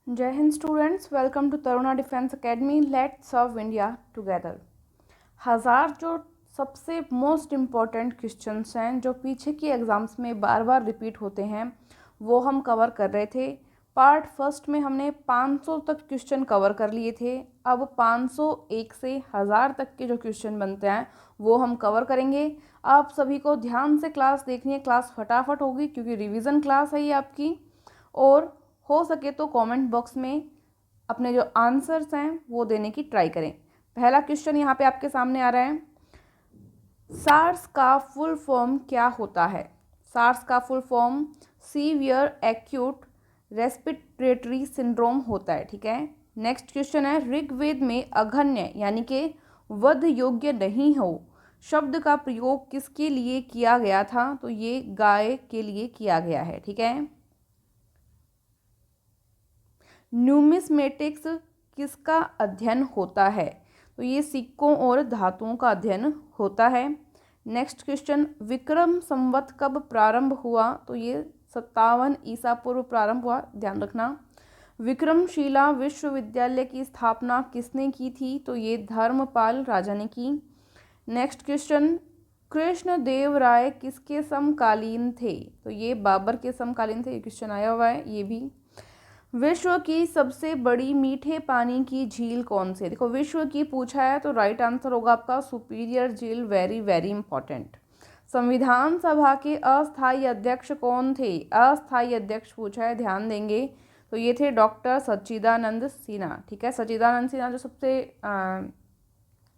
जय Hind students, welcome to Taruna defence academy. Let's serve India together. हज़ार जो सबसे मोस्ट इम्पॉर्टेंट क्वेश्चंस हैं जो पीछे की एग्ज़ाम्स में बार बार रिपीट होते हैं वो हम कवर कर रहे थे। पार्ट फर्स्ट में हमने 500 तक क्वेश्चन कवर कर लिए थे। अब 501 से 1000 तक के जो क्वेश्चन बनते हैं वो हम कवर करेंगे। आप सभी को ध्यान से क्लास देखनी है, क्लास फटाफट होगी क्योंकि रिवीजन क्लास है ये आपकी। और हो सके तो कमेंट बॉक्स में अपने जो आंसर्स हैं वो देने की ट्राई करें। पहला क्वेश्चन यहाँ पे आपके सामने आ रहा है, सार्स का फुल फॉर्म क्या होता है? सार्स का full form severe acute respiratory syndrome होता है। ठीक है, नेक्स्ट क्वेश्चन है, ऋग्वेद में अघन्य यानी कि वध योग्य नहीं हो शब्द का प्रयोग किसके लिए किया गया था? तो ये गाय के लिए किया गया है। ठीक है, न्यूमिस्मेटिक्स किसका अध्ययन होता है? तो ये सिक्कों और धातुओं का अध्ययन होता है। नेक्स्ट क्वेश्चन, विक्रम संवत कब प्रारंभ हुआ? तो ये 57 ईसा पूर्व प्रारंभ हुआ, ध्यान रखना। विक्रमशिला विश्वविद्यालय की स्थापना किसने की थी? तो ये धर्मपाल राजा ने की। नेक्स्ट क्वेश्चन, कृष्ण देव राय किसके समकालीन थे? तो ये बाबर के समकालीन थे। ये क्वेश्चन आया हुआ है ये भी। विश्व की सबसे बड़ी मीठे पानी की झील कौन सी है? देखो, विश्व की पूछा है तो राइट आंसर होगा आपका सुपीरियर झील। Very very important. संविधान सभा के अस्थायी अध्यक्ष कौन थे? अस्थायी अध्यक्ष पूछा है, ध्यान देंगे। तो ये थे डॉक्टर सच्चिदानंद सिन्हा। ठीक है, सच्चिदानंद सिन्हा जो सबसे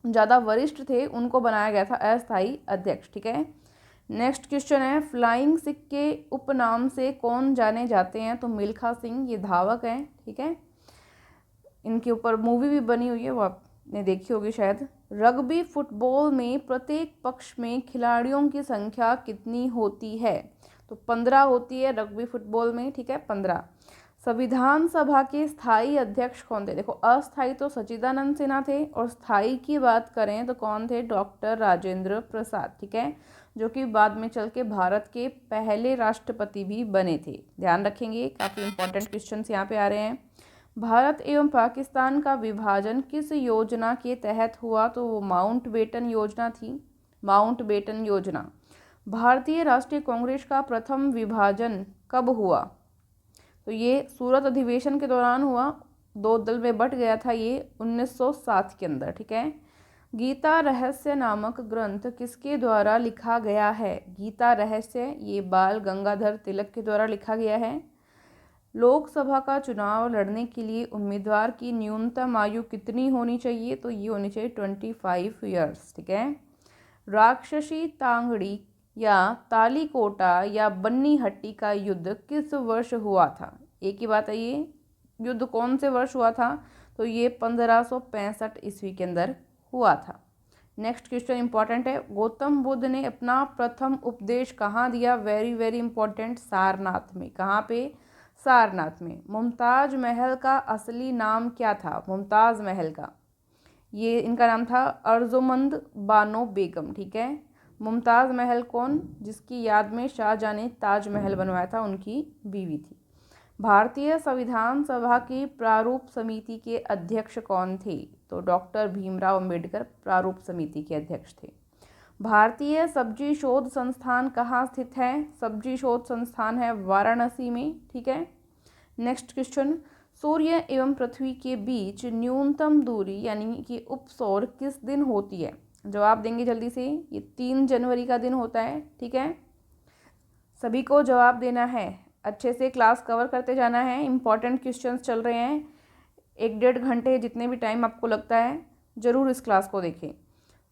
ज़्यादा वरिष्ठ थे उनको बनाया गया था अस्थायी अध्यक्ष। ठीक है, नेक्स्ट क्वेश्चन है, फ्लाइंग सिख के उपनाम से कौन जाने जाते हैं? तो मिल्खा सिंह, ये धावक हैं। ठीक है, इनके ऊपर मूवी भी बनी हुई है, वो आपने देखी होगी शायद। रग्बी फुटबॉल में प्रत्येक पक्ष में खिलाड़ियों की संख्या कितनी होती है? तो 15 होती है रग्बी फुटबॉल में। ठीक है, 15। संविधान सभा के स्थायी अध्यक्ष कौन थे? देखो, अस्थायी तो सच्चिदानंद सिन्हा थे और स्थायी की बात करें तो कौन थे? डॉक्टर राजेंद्र प्रसाद। ठीक है, जो कि बाद में चल के भारत के पहले राष्ट्रपति भी बने थे। ध्यान रखेंगे, काफ़ी इंपॉर्टेंट क्वेश्चन यहाँ पे आ रहे हैं। भारत एवं पाकिस्तान का विभाजन किस योजना के तहत हुआ? तो वो माउंटबेटन योजना थी। माउंटबेटन योजना। भारतीय राष्ट्रीय कांग्रेस का प्रथम विभाजन कब हुआ? तो ये सूरत अधिवेशन के दौरान हुआ, 2 दल में बट गया था ये 1907 के अंदर। ठीक है, गीता रहस्य नामक ग्रंथ किसके द्वारा लिखा गया है? गीता रहस्य ये बाल गंगाधर तिलक के द्वारा लिखा गया है। लोकसभा का चुनाव लड़ने के लिए उम्मीदवार की न्यूनतम आयु कितनी होनी चाहिए? तो ये होनी चाहिए 25 ईयर्स। ठीक है, राक्षसी तांगड़ी या तालीकोटा या बन्नी हट्टी का युद्ध किस वर्ष हुआ था? एक ही बात है, ये युद्ध कौन से वर्ष हुआ था? तो ये 1565 ईस्वी के अंदर हुआ था। नेक्स्ट क्वेश्चन इंपॉर्टेंट है, गौतम बुद्ध ने अपना प्रथम उपदेश कहाँ दिया? वेरी वेरी इंपॉर्टेंट, सारनाथ में। कहाँ पे? सारनाथ में। मुमताज महल का असली नाम क्या था? मुमताज महल का, ये इनका नाम था अर्जुमंद बानो बेगम। ठीक है, मुमताज़ महल कौन? जिसकी याद में शाहजहाँ ने ताजमहल बनवाया था, उनकी बीवी थी। भारतीय संविधान सभा की प्रारूप समिति के अध्यक्ष कौन थे? तो डॉक्टर भीमराव अंबेडकर प्रारूप समिति के अध्यक्ष थे। भारतीय सब्जी शोध संस्थान कहाँ स्थित है? सब्जी शोध संस्थान है वाराणसी में। ठीक है, नेक्स्ट क्वेश्चन, सूर्य एवं पृथ्वी के बीच न्यूनतम दूरी यानी कि उपसौर किस दिन होती है? जवाब देंगे जल्दी से, ये 3 जनवरी का दिन होता है। ठीक है, सभी को जवाब देना है, अच्छे से क्लास कवर करते जाना है। इंपॉर्टेंट क्वेश्चंस चल रहे हैं, 1-1.5 घंटे जितने भी टाइम आपको लगता है ज़रूर इस क्लास को देखें।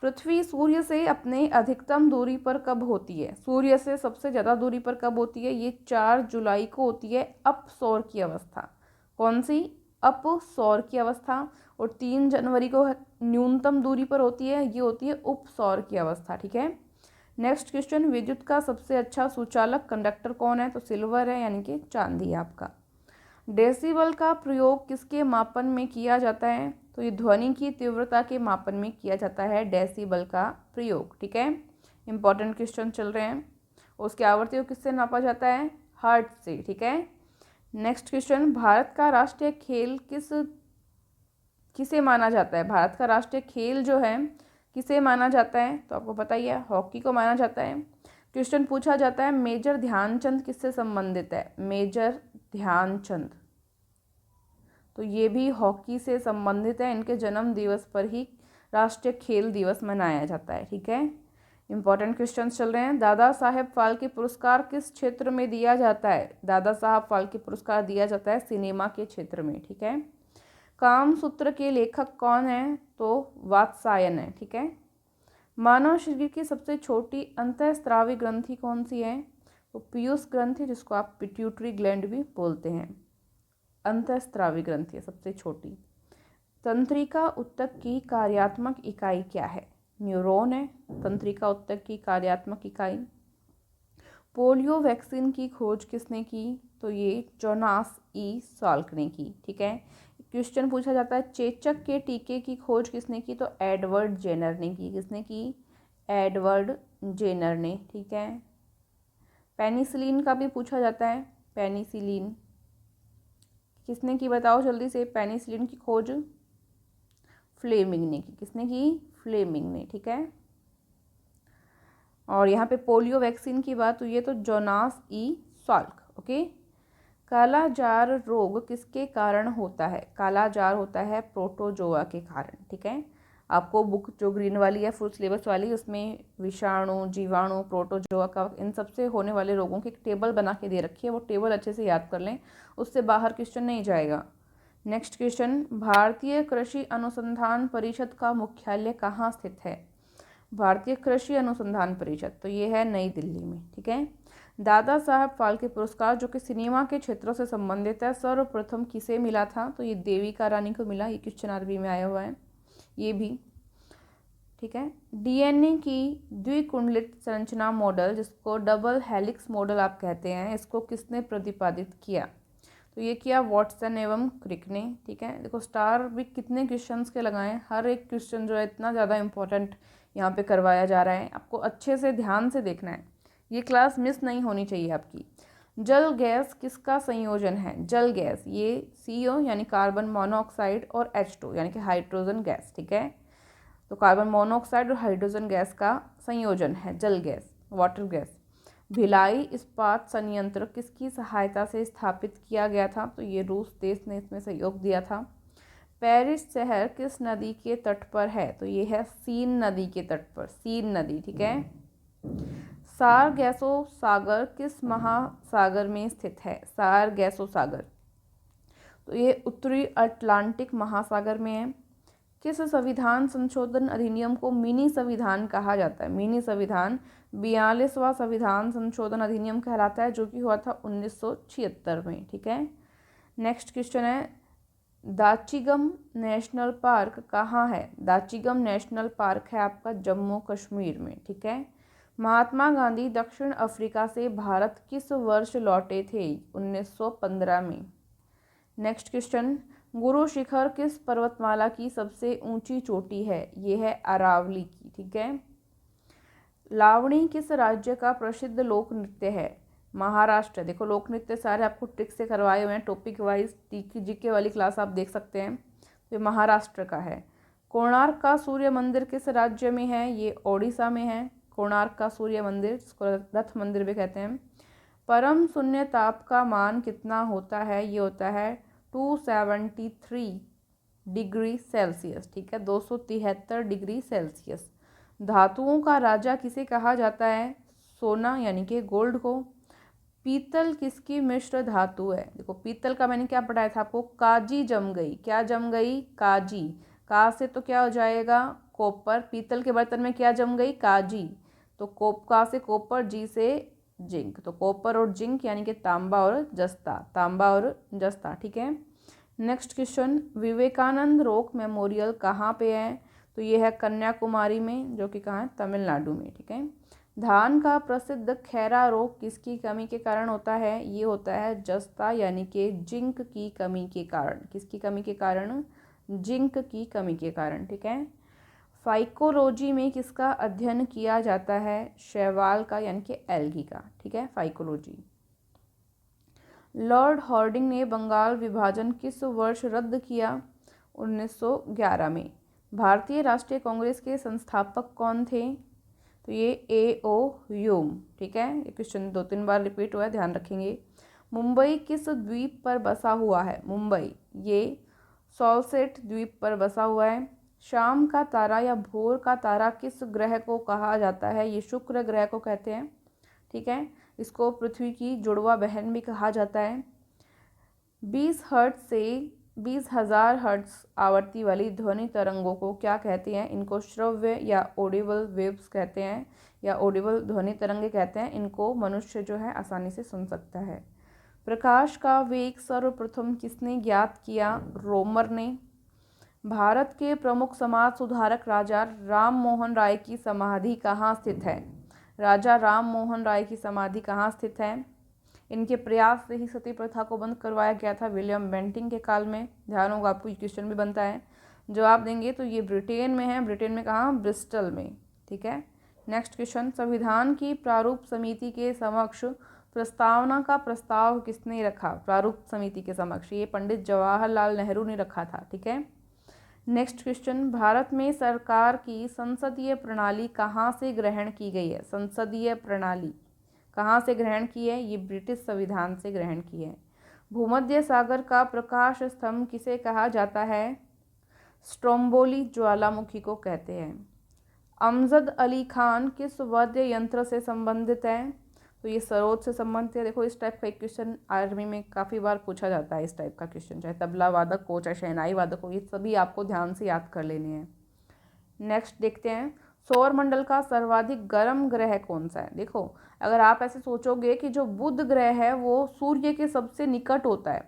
पृथ्वी सूर्य से अपने अधिकतम दूरी पर कब होती है? सूर्य से सबसे ज़्यादा दूरी पर कब होती है? ये 4 जुलाई को होती है अपसौर की अवस्था। कौन सी? अपसौर की अवस्था। और 3 जनवरी को न्यूनतम दूरी पर होती है, ये होती है उपसौर की अवस्था। ठीक है, नेक्स्ट क्वेश्चन, विद्युत का सबसे अच्छा सुचालक कंडक्टर कौन है? तो सिल्वर है, यानी कि चांदी है आपका। डेसिबल का प्रयोग किसके मापन में किया जाता है? तो ये ध्वनि की तीव्रता के मापन में किया जाता है डेसिबल का प्रयोग। ठीक है, इंपॉर्टेंट क्वेश्चन चल रहे हैं। उसकी आवृत्ति को किससे नापा जाता है? हर्ट्ज से। ठीक है, नेक्स्ट क्वेश्चन, भारत का राष्ट्रीय खेल किसे माना जाता है? भारत का राष्ट्रीय खेल जो है किसे माना जाता है? तो आपको पता ही है, हॉकी को माना जाता है। क्वेश्चन पूछा जाता है मेजर ध्यानचंद किससे संबंधित है? मेजर ध्यानचंद, तो ये भी हॉकी से संबंधित है। इनके जन्म दिवस पर ही राष्ट्रीय खेल दिवस मनाया जाता है। ठीक है, इंपॉर्टेंट क्वेश्चंस चल रहे हैं। दादा साहेब फाल्के पुरस्कार किस क्षेत्र में दिया जाता है? दादा साहब फाल्के पुरस्कार दिया जाता है सिनेमा के क्षेत्र में। ठीक है, कामसूत्र के लेखक कौन है? तो वात्सायन है। ठीक है, मानव शरीर की सबसे छोटी अंतःस्रावी ग्रंथि कौन सी है? तो पीयूष ग्रंथि, जिसको आप पिट्यूटरी ग्लैंड भी बोलते हैं। अंतःस्रावी ग्रंथि है सबसे छोटी। तंत्रिका ऊतक की कार्यात्मक इकाई क्या है? न्यूरॉन है तंत्रिका ऊतक की कार्यात्मक इकाई। पोलियो वैक्सीन की खोज किसने की? तो ये जोनास ई साल्क ने की। ठीक है, क्वेश्चन पूछा जाता है चेचक के टीके की खोज किसने की? तो एडवर्ड जेनर ने की। किसने की? एडवर्ड जेनर ने। ठीक है, पेनिसिलिन का भी पूछा जाता है। पेनिसिलिन किसने की बताओ जल्दी से? पेनिसिलिन की खोज फ्लेमिंग ने की। किसने की? फ्लेमिंग ने। ठीक है, और यहाँ पे पोलियो वैक्सीन की बात हुई है तो जोनास ई साल्क। ओके, कालाजार रोग किसके कारण होता है? कालाजार होता है प्रोटोजोआ के कारण। ठीक है, आपको बुक जो ग्रीन वाली है फुल सिलेबस वाली, उसमें विषाणु, जीवाणु, प्रोटोजोआ का इन सबसे होने वाले रोगों की एक टेबल बना के दे रखी है। वो टेबल अच्छे से याद कर लें, उससे बाहर क्वेश्चन नहीं जाएगा। नेक्स्ट क्वेश्चन, भारतीय कृषि अनुसंधान परिषद का मुख्यालय कहाँ स्थित है? भारतीय कृषि अनुसंधान परिषद, तो ये है नई दिल्ली में। ठीक है, दादा साहब फाल्के पुरस्कार जो कि सिनेमा के क्षेत्रों से संबंधित है, सर्वप्रथम किसे मिला था? तो ये देविका रानी को मिला। ये क्वेश्चन आरबी में आया हुआ है ये भी। ठीक है, डीएनए की द्विकुंडलित संरचना मॉडल, जिसको डबल हेलिक्स मॉडल आप कहते हैं, इसको किसने प्रतिपादित किया? तो ये किया वाटसन एवं क्रिक ने। ठीक है, देखो स्टार भी कितने क्वेश्चंस के लगाए, हर एक क्वेश्चन जो है इतना ज़्यादा इंपॉर्टेंट यहाँ पे करवाया जा रहा है। आपको अच्छे से ध्यान से देखना है, ये क्लास मिस नहीं होनी चाहिए आपकी। जल गैस किसका संयोजन है? जल गैस, ये CO यानी कार्बन मोनोऑक्साइड और H2 यानी कि हाइड्रोजन गैस। ठीक है, तो कार्बन मोनोऑक्साइड और हाइड्रोजन गैस का संयोजन है जल गैस, वाटर गैस। भिलाई इस्पात संयंत्र किसकी सहायता से स्थापित किया गया था? तो ये रूस देश ने इसमें सहयोग दिया था। पेरिस शहर किस नदी के तट पर है? तो ये है सीन नदी के तट पर, सीन नदी। ठीक है, सारगैसो सागर किस महासागर में स्थित है? सारगैसो सागर, तो ये उत्तरी अटलांटिक महासागर में है। किस संविधान संशोधन अधिनियम को मिनी संविधान कहा जाता है? मिनी संविधान 42वां संविधान संशोधन अधिनियम कहलाता है, जो कि हुआ था 1976 में। ठीक है, नेक्स्ट क्वेश्चन है दाचिगम नेशनल पार्क कहाँ है? दाचिगम नेशनल पार्क है आपका जम्मू कश्मीर में। ठीक है, महात्मा गांधी दक्षिण अफ्रीका से भारत किस वर्ष लौटे थे? 1915 में। नेक्स्ट क्वेश्चन, गुरु शिखर किस पर्वतमाला की सबसे ऊंची चोटी है? ये है अरावली की। ठीक है, लावणी किस राज्य का प्रसिद्ध लोक नृत्य है? महाराष्ट्र। देखो लोक नृत्य सारे आपको ट्रिक से करवाए हुए हैं, टॉपिक वाइज जीके वाली क्लास आप देख सकते हैं। तो ये महाराष्ट्र का है। कोणार्क का सूर्य मंदिर किस राज्य में है? ये ओडिशा में है कोणार्क का सूर्य मंदिर, जिसको रथ मंदिर भी कहते हैं। परम शून्य ताप का मान कितना होता है? ये होता है 273 डिग्री सेल्सियस। ठीक है, 273 डिग्री सेल्सियस। धातुओं का राजा किसे कहा जाता है? सोना यानी कि गोल्ड को। पीतल किसकी मिश्र धातु है? देखो पीतल का मैंने क्या पढ़ाया था आपको? काजी जम गई। क्या जम गई? काजी। का से तो क्या हो जाएगा? कॉपर। पीतल के बर्तन में क्या जम गई? काजी। तो का से कॉपर, जी से जिंक, तो कॉपर और जिंक यानी कि तांबा और जस्ता, तांबा और जस्ता। ठीक है, next question, Vivekananda rock memorial कहाँ पे है? तो ये है कन्याकुमारी में, जो कि कहाँ है? तमिलनाडु में। ठीक है, धान का प्रसिद्ध खैरा रोग किसकी कमी के कारण होता है? ये होता है जस्ता यानी कि जिंक की कमी के कारण। किसकी कमी के कारण? जिंक की कमी के कारण। ठीक है, फाइकोलॉजी में किसका अध्ययन किया जाता है? शैवाल का यानी कि एल्गी का। ठीक है, फाइकोलॉजी। लॉर्ड हॉर्डिंग ने बंगाल विभाजन किस वर्ष रद्द किया? 1911 में। भारतीय राष्ट्रीय कांग्रेस के संस्थापक कौन थे? तो ये A.O. ह्यूम। ठीक है, ये क्वेश्चन 2-3 बार रिपीट हुआ है, ध्यान रखेंगे। मुंबई किस द्वीप पर बसा हुआ है? मुंबई ये सॉल्सेट द्वीप पर बसा हुआ है। शाम का तारा या भोर का तारा किस ग्रह को कहा जाता है? ये शुक्र ग्रह को कहते हैं। ठीक है, इसको पृथ्वी की जुड़वा बहन भी कहा जाता है। 20 हर्ट्ज से 20,000 हर्ट्ज आवृत्ति वाली ध्वनि तरंगों को क्या कहते हैं? इनको श्रव्य या ऑडिबल वेव्स कहते हैं, या ऑडिबल ध्वनि तरंगे कहते हैं। इनको मनुष्य जो है आसानी से सुन सकता है। प्रकाश का वेग सर्वप्रथम किसने ज्ञात किया? रोमर ने। भारत के प्रमुख समाज सुधारक राजा राम मोहन राय की समाधि कहाँ स्थित है? राजा राम मोहन राय की समाधि कहाँ स्थित है? इनके प्रयास से ही सती प्रथा को बंद करवाया गया था विलियम बेंटिंग के काल में। ध्यान होगा आपको, ये क्वेश्चन भी बनता है। जवाब देंगे तो ये ब्रिटेन में है। ब्रिटेन में कहाँ? ब्रिस्टल में। ठीक है, नेक्स्ट क्वेश्चन, संविधान की प्रारूप समिति के समक्ष प्रस्तावना का प्रस्ताव किसने रखा? प्रारूप समिति के समक्ष ये पंडित जवाहरलाल नेहरू ने रखा था। ठीक है, नेक्स्ट क्वेश्चन, भारत में सरकार की संसदीय प्रणाली कहाँ से ग्रहण की गई है? संसदीय प्रणाली कहाँ से ग्रहण की है? ये ब्रिटिश संविधान से ग्रहण की है। भूमध्य सागर का प्रकाश स्तंभ किसे कहा जाता है? स्ट्रोम्बोली ज्वालामुखी को कहते हैं। अमजद अली खान किस वाद्य यंत्र से संबंधित है? तो ये सरोद से संबंधित है। देखो, इस टाइप का एक क्वेश्चन आर्मी में काफ़ी बार पूछा जाता है। इस टाइप का क्वेश्चन चाहे तबला वादक हो, चाहे शहनाई वादक हो, ये सभी आपको ध्यान से याद कर लेने हैं। नेक्स्ट देखते हैं, सौरमंडल का सर्वाधिक गर्म ग्रह कौन सा है? देखो, अगर आप ऐसे सोचोगे कि जो बुध ग्रह है वो सूर्य के सबसे निकट होता है।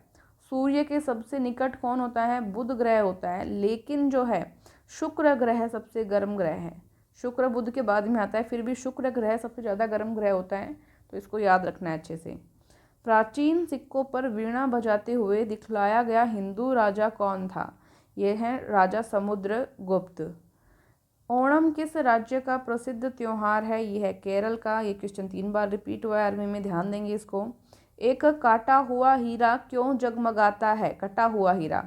सूर्य के सबसे निकट कौन होता है? बुध ग्रह होता है। लेकिन जो है शुक्र ग्रह सबसे गर्म ग्रह है। शुक्र बुध के बाद में आता है, फिर भी शुक्र ग्रह सबसे ज़्यादा गर्म ग्रह होता है। तो इसको याद रखना है अच्छे से। प्राचीन सिक्कों पर वीणा बजाते हुए दिखलाया गया हिंदू राजा कौन था? ये है राजा समुद्रगुप्त। ओणम किस राज्य का प्रसिद्ध त्योहार है? ये है केरल का। ये क्वेश्चन 3 बार रिपीट हुआ है आर्मी में, ध्यान देंगे इसको। एक काटा हुआ हीरा क्यों जगमगाता है? कटा हुआ हीरा,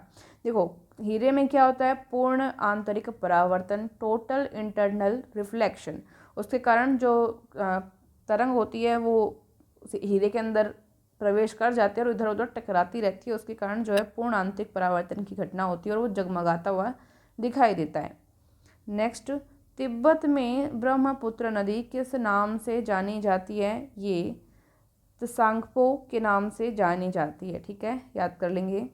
देखो हीरे में क्या होता है? पूर्ण आंतरिक परावर्तन, टोटल इंटरनल रिफ्लेक्शन। उसके कारण जो तरंग होती है वो हीरे के अंदर प्रवेश कर जाती है और इधर उधर टकराती रहती है। उसके कारण जो है पूर्ण आंतरिक परावर्तन की घटना होती है और वो जगमगाता हुआ दिखाई देता है। नेक्स्ट, तिब्बत में ब्रह्मपुत्र नदी किस नाम से जानी जाती है? ये त्सांगपो के नाम से जानी जाती है। ठीक है, याद कर लेंगे।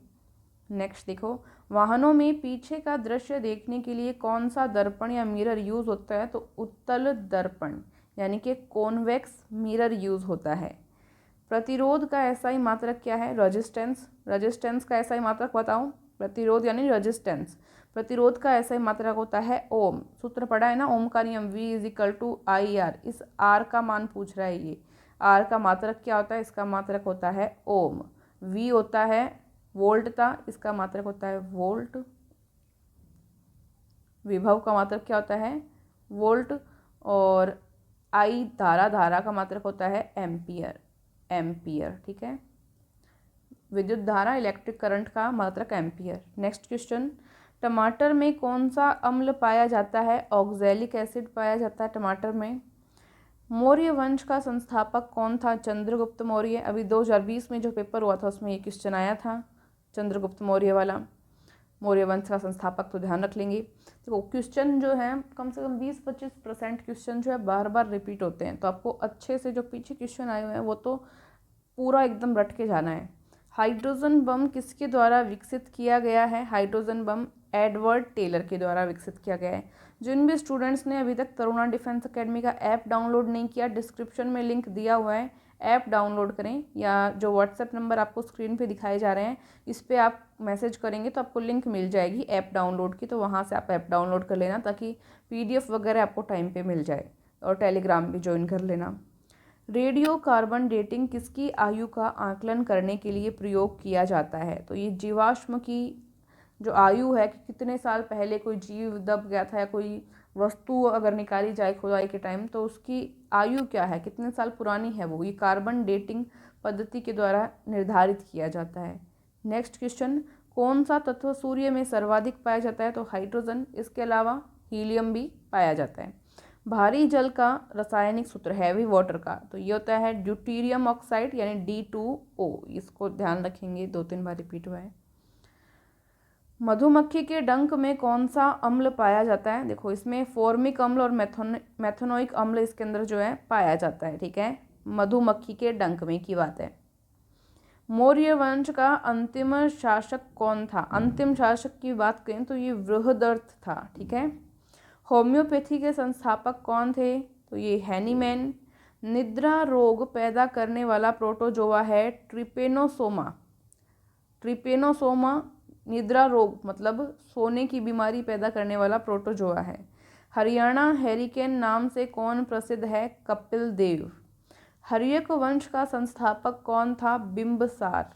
नेक्स्ट देखो, वाहनों में पीछे का दृश्य देखने के लिए कौन सा दर्पण या मिरर यूज होता है? तो उत्तल दर्पण यानी कि कॉन्वेक्स मिरर यूज होता है। प्रतिरोध का एसआई मात्रक क्या है? रेजिस्टेंस। रेजिस्टेंस का एसआई मात्रक बताओ। प्रतिरोध यानी रेजिस्टेंस। प्रतिरोध का एसआई मात्रक होता है ओम। सूत्र पढ़ा है ना, ओम का नियम, V=IR। इस R का मान पूछ रहा है ये। R का मात्रक क्या होता है? इसका मात्रक होता है ओम। V होता है वोल्ट था, इसका मात्रक होता है वोल्ट। विभव का मात्रक क्या होता है? वोल्ट। और I धारा का मात्रक होता है एम्पियर। एम्पियर, ठीक है। विद्युत धारा, इलेक्ट्रिक करंट का मात्रक एम्पियर। नेक्स्ट क्वेश्चन, टमाटर में कौन सा अम्ल पाया जाता है? ऑक्सैलिक एसिड पाया जाता है टमाटर में। मौर्य वंश का संस्थापक कौन था? चंद्रगुप्त मौर्य। अभी 2020 में जो पेपर हुआ था उसमें ये क्वेश्चन आया था, चंद्रगुप्त मौर्य वाला। मौर्य वंश का संस्थापक तो ध्यान रख लेंगे। तो क्वेश्चन जो है कम से कम 20-25% क्वेश्चन जो है बार बार रिपीट होते हैं, तो आपको अच्छे से जो पीछे क्वेश्चन आए हुए हैं वो तो पूरा एकदम रट के जाना है। हाइड्रोजन बम किसके द्वारा विकसित किया गया है? हाइड्रोजन बम एडवर्ड टेलर के द्वारा विकसित किया गया है। जिन भी स्टूडेंट्स ने अभी तक तरुणा डिफेंस एकेडमी का ऐप डाउनलोड नहीं किया, डिस्क्रिप्शन में लिंक दिया हुआ है, ऐप डाउनलोड करें, या जो व्हाट्सएप नंबर आपको स्क्रीन पे दिखाए जा रहे हैं इस पर आप मैसेज करेंगे तो आपको लिंक मिल जाएगी ऐप डाउनलोड की, तो वहाँ से आप ऐप डाउनलोड कर लेना ताकि PDF वगैरह आपको टाइम पे मिल जाए, और टेलीग्राम भी ज्वाइन कर लेना। रेडियो कार्बन डेटिंग किसकी आयु का आकलन करने के लिए प्रयोग किया जाता है? तो ये जीवाश्म की जो आयु है कि कितने साल पहले कोई जीव दब गया था या कोई वस्तु अगर निकाली जाए खुदाई के टाइम तो उसकी आयु क्या है, कितने साल पुरानी है वो, ये कार्बन डेटिंग पद्धति के द्वारा निर्धारित किया जाता है। नेक्स्ट क्वेश्चन, कौन सा तत्व सूर्य में सर्वाधिक पाया जाता है? तो हाइड्रोजन, इसके अलावा हीलियम भी पाया जाता है। भारी जल का रासायनिक सूत्र, हैवी वाटर का, तो ये होता है ड्यूटीरियम ऑक्साइड यानी D2O। इसको ध्यान रखेंगे, 2-3 बार रिपीट हुआ है। मधुमक्खी के डंक में कौन सा अम्ल पाया जाता है? देखो इसमें फॉर्मिक अम्ल और मैथनोइक अम्ल इसके अंदर जो है पाया जाता है। ठीक है, मधुमक्खी के डंक में की बात है। मौर्य वंश का अंतिम शासक कौन था? अंतिम शासक की बात करें तो ये बृहदर्थ था। ठीक है, होम्योपैथी के संस्थापक कौन थे? तो ये हैनीमैन। निद्रा रोग पैदा करने वाला प्रोटोजोआ है ट्रिपेनोसोमा। ट्रिपेनोसोमा निद्रा रोग मतलब सोने की बीमारी पैदा करने वाला प्रोटोजोआ है। हरियाणा हेरिकेन नाम से कौन प्रसिद्ध है? कपिल देव। हर्यक वंश का संस्थापक कौन था? बिंबसार।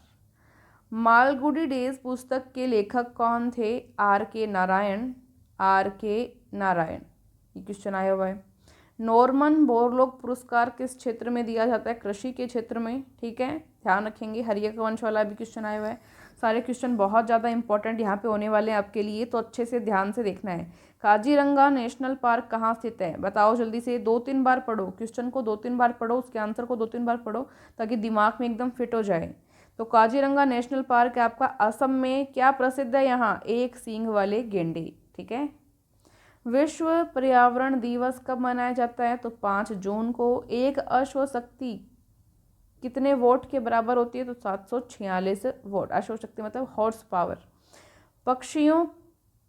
मालगुडी डेज पुस्तक के लेखक कौन थे? R.K. नारायण। R.K. नारायण, ये क्वेश्चन आया हुआ है। नॉर्मन बोरलॉग पुरस्कार किस क्षेत्र में दिया जाता है? कृषि के क्षेत्र में। ठीक है, ध्यान रखेंगे, हर्यक वंश वाला भी क्वेश्चन आया हुआ है। सारे क्वेश्चन बहुत ज़्यादा इंपॉर्टेंट यहाँ पे होने वाले हैं आपके लिए, तो अच्छे से ध्यान से देखना है। काजीरंगा नेशनल पार्क कहाँ स्थित है? बताओ जल्दी से, 2-3 बार पढ़ो क्वेश्चन को, 2-3 बार पढ़ो, उसके आंसर को 2-3 बार पढ़ो ताकि दिमाग में एकदम फिट हो जाए। तो काजीरंगा नेशनल पार्क है आपका असम में। क्या प्रसिद्ध है यहाँ? एक सींग वाले गेंडे। ठीक है, विश्व पर्यावरण दिवस कब मनाया जाता है? तो 5 जून को। एक अश्व शक्ति कितने वोट के बराबर होती है? तो 746 वोट। अश्व शक्ति मतलब हॉर्स पावर। पक्षियों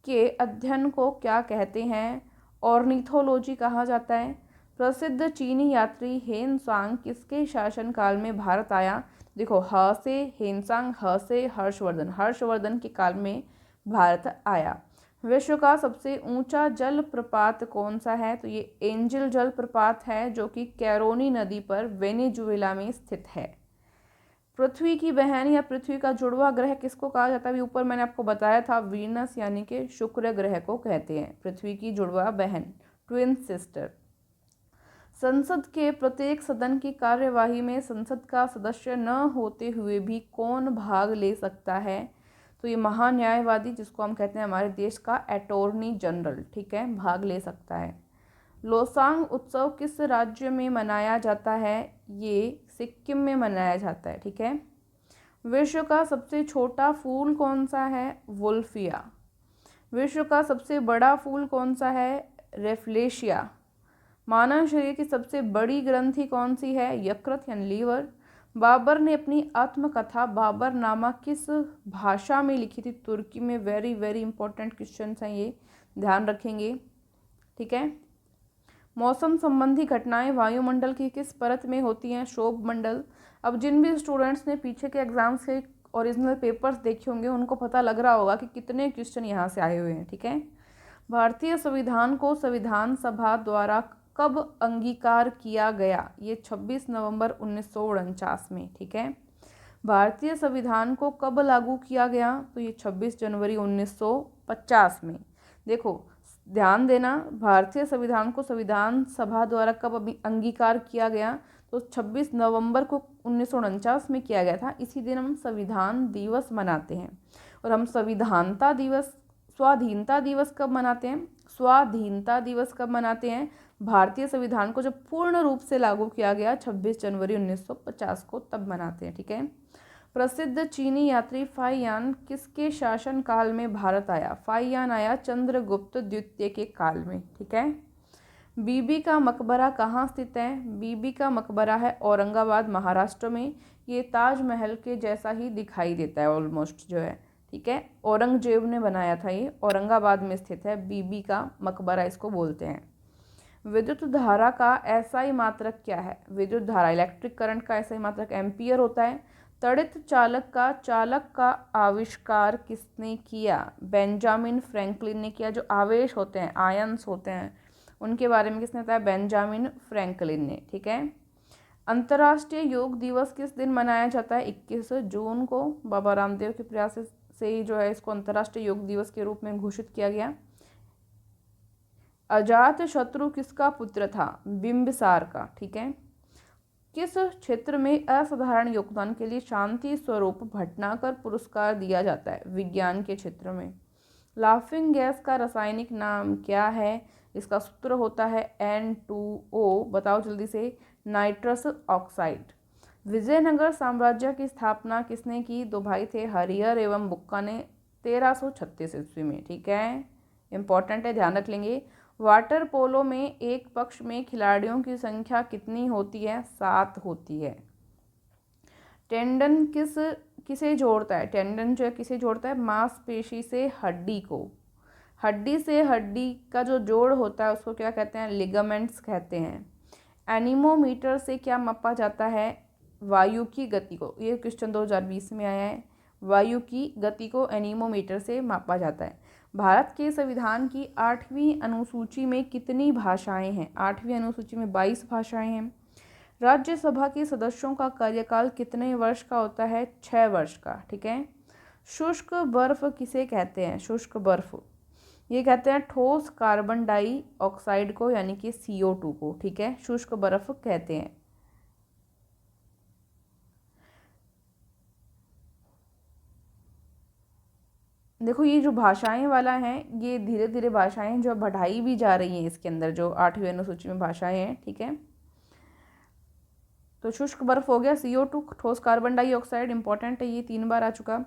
के अध्ययन को क्या कहते हैं? ऑर्निथोलॉजी कहा जाता है। प्रसिद्ध चीनी यात्री हेनसांग किसके शासनकाल में भारत आया? देखो, ह से हेनसांग, ह से हर्षवर्धन, हर्षवर्धन के काल में भारत आया। विश्व का सबसे ऊंचा जल प्रपात कौन सा है? तो ये एंजल जल प्रपात है जो कि कैरोनी नदी पर वेनेजुएला में स्थित है। पृथ्वी की बहन या पृथ्वी का जुड़वा ग्रह किसको कहा जाता है? अभी ऊपर मैंने आपको बताया था, वीनस यानी कि शुक्र ग्रह को कहते हैं पृथ्वी की जुड़वा बहन, ट्विन सिस्टर। संसद के प्रत्येक सदन की कार्यवाही में संसद का सदस्य न होते हुए भी कौन भाग ले सकता है? तो ये महान्यायवादी, जिसको हम कहते हैं हमारे देश का अटॉर्नी जनरल, ठीक है, भाग ले सकता है। लोसांग उत्सव किस राज्य में मनाया जाता है? ये सिक्किम में मनाया जाता है। ठीक है, विश्व का सबसे छोटा फूल कौन सा है? वुल्फिया। विश्व का सबसे बड़ा फूल कौन सा है? रेफ्लेशिया। मानव शरीर की सबसे बड़ी ग्रंथि कौन सी है? यकृत यानी लीवर। बाबर ने अपनी आत्मकथा बाबरनामा किस भाषा में लिखी थी? तुर्की में। वेरी वेरी इंपॉर्टेंट क्वेश्चन हैं ये, ध्यान रखेंगे। ठीक है, मौसम संबंधी घटनाएं वायुमंडल की किस परत में होती हैं? क्षोभ मंडल। अब जिन भी स्टूडेंट्स ने पीछे के एग्जाम्स के ओरिजिनल पेपर्स देखे होंगे उनको पता लग रहा होगा कि कितने क्वेश्चन यहाँ से आए हुए हैं। ठीक है, भारतीय संविधान को संविधान सभा द्वारा कब अंगीकार किया गया? ये 26 नवंबर 1949 में। ठीक है, भारतीय संविधान को कब लागू किया गया? तो ये 26 जनवरी 1950 में। देखो ध्यान देना, भारतीय संविधान को संविधान सभा द्वारा कब अंगीकार किया गया? तो 26 नवंबर को 1949 में किया गया था। इसी दिन हम संविधान दिवस मनाते हैं। और हम स्वाधीनता दिवस कब मनाते हैं? स्वाधीनता दिवस कब मनाते हैं? भारतीय संविधान को जब पूर्ण रूप से लागू किया गया 26 जनवरी 1950 को, तब मनाते हैं। ठीक है, प्रसिद्ध चीनी यात्री फाहियान किसके शासन काल में भारत आया? फाहियान आया चंद्रगुप्त द्वितीय के काल में। ठीक है, बीबी का मकबरा कहाँ स्थित है? बीबी का मकबरा है औरंगाबाद, महाराष्ट्र में। ये ताजमहल के जैसा ही दिखाई देता है ऑलमोस्ट जो है। ठीक है, औरंगजेब ने बनाया था, ये औरंगाबाद में स्थित है। बीबी का मकबरा इसको बोलते हैं। विद्युत धारा का एसआई मात्रक क्या है? विद्युत धारा, इलेक्ट्रिक करंट का एसआई मात्रक एम्पियर होता है। तड़ित चालक का आविष्कार किसने किया? बेंजामिन फ्रैंकलिन ने किया। जो आवेश होते हैं, आयंस होते हैं, उनके बारे में किसने बताया? बेंजामिन फ्रैंकलिन ने। ठीक है, अंतर्राष्ट्रीय योग दिवस किस दिन मनाया जाता है? 21 जून को। बाबा रामदेव के प्रयास से ही जो है इसको अंतर्राष्ट्रीय योग दिवस के रूप में घोषित किया गया। अजात शत्रु किसका पुत्र था? बिंबिसार का। ठीक है, किस क्षेत्र में असाधारण योगदान के लिए शांति स्वरूप भटनागर पुरस्कार दिया जाता है? विज्ञान के क्षेत्र में। लाफिंग गैस का रासायनिक नाम क्या है? इसका सूत्र होता है N2O। बताओ जल्दी से। Nitrous oxide. विजयनगर साम्राज्य की स्थापना किसने की? दो भाई थे, हरिहर एवं बुक्का ने 1336 ईस्वी में। ठीक है, इंपॉर्टेंट है, ध्यान रख लेंगे। वाटर पोलो में एक पक्ष में खिलाड़ियों की संख्या कितनी होती है? 7 होती है। टेंडन किसे जोड़ता है? टेंडन जो है किसे जोड़ता है? मांसपेशी से हड्डी को। हड्डी से हड्डी का जो जोड़ होता है उसको क्या कहते हैं? लिगामेंट्स कहते हैं। एनीमोमीटर से क्या मापा जाता है? वायु की गति को। ये क्वेश्चन 2020 में आया है। वायु की गति को एनीमोमीटर से मापा जाता है। भारत के संविधान की 8वीं अनुसूची में कितनी भाषाएं हैं? 8वीं अनुसूची में 22 भाषाएं हैं। राज्यसभा के सदस्यों का कार्यकाल कितने वर्ष का होता है? 6 वर्ष का। ठीक है। शुष्क बर्फ किसे कहते हैं? शुष्क बर्फ ये कहते हैं ठोस कार्बन डाइऑक्साइड को, यानी कि CO2 को। ठीक है, शुष्क बर्फ कहते हैं। देखो ये जो भाषाएं वाला है, ये धीरे धीरे भाषाएं जो बढ़ाई भी जा रही हैं इसके अंदर, जो 8वीं अनुसूची में भाषाएं हैं। ठीक है, तो शुष्क बर्फ हो गया, CO2 ठोस कार्बन डाइऑक्साइड इंपॉर्टेंट है, ये 3 बार आ चुका।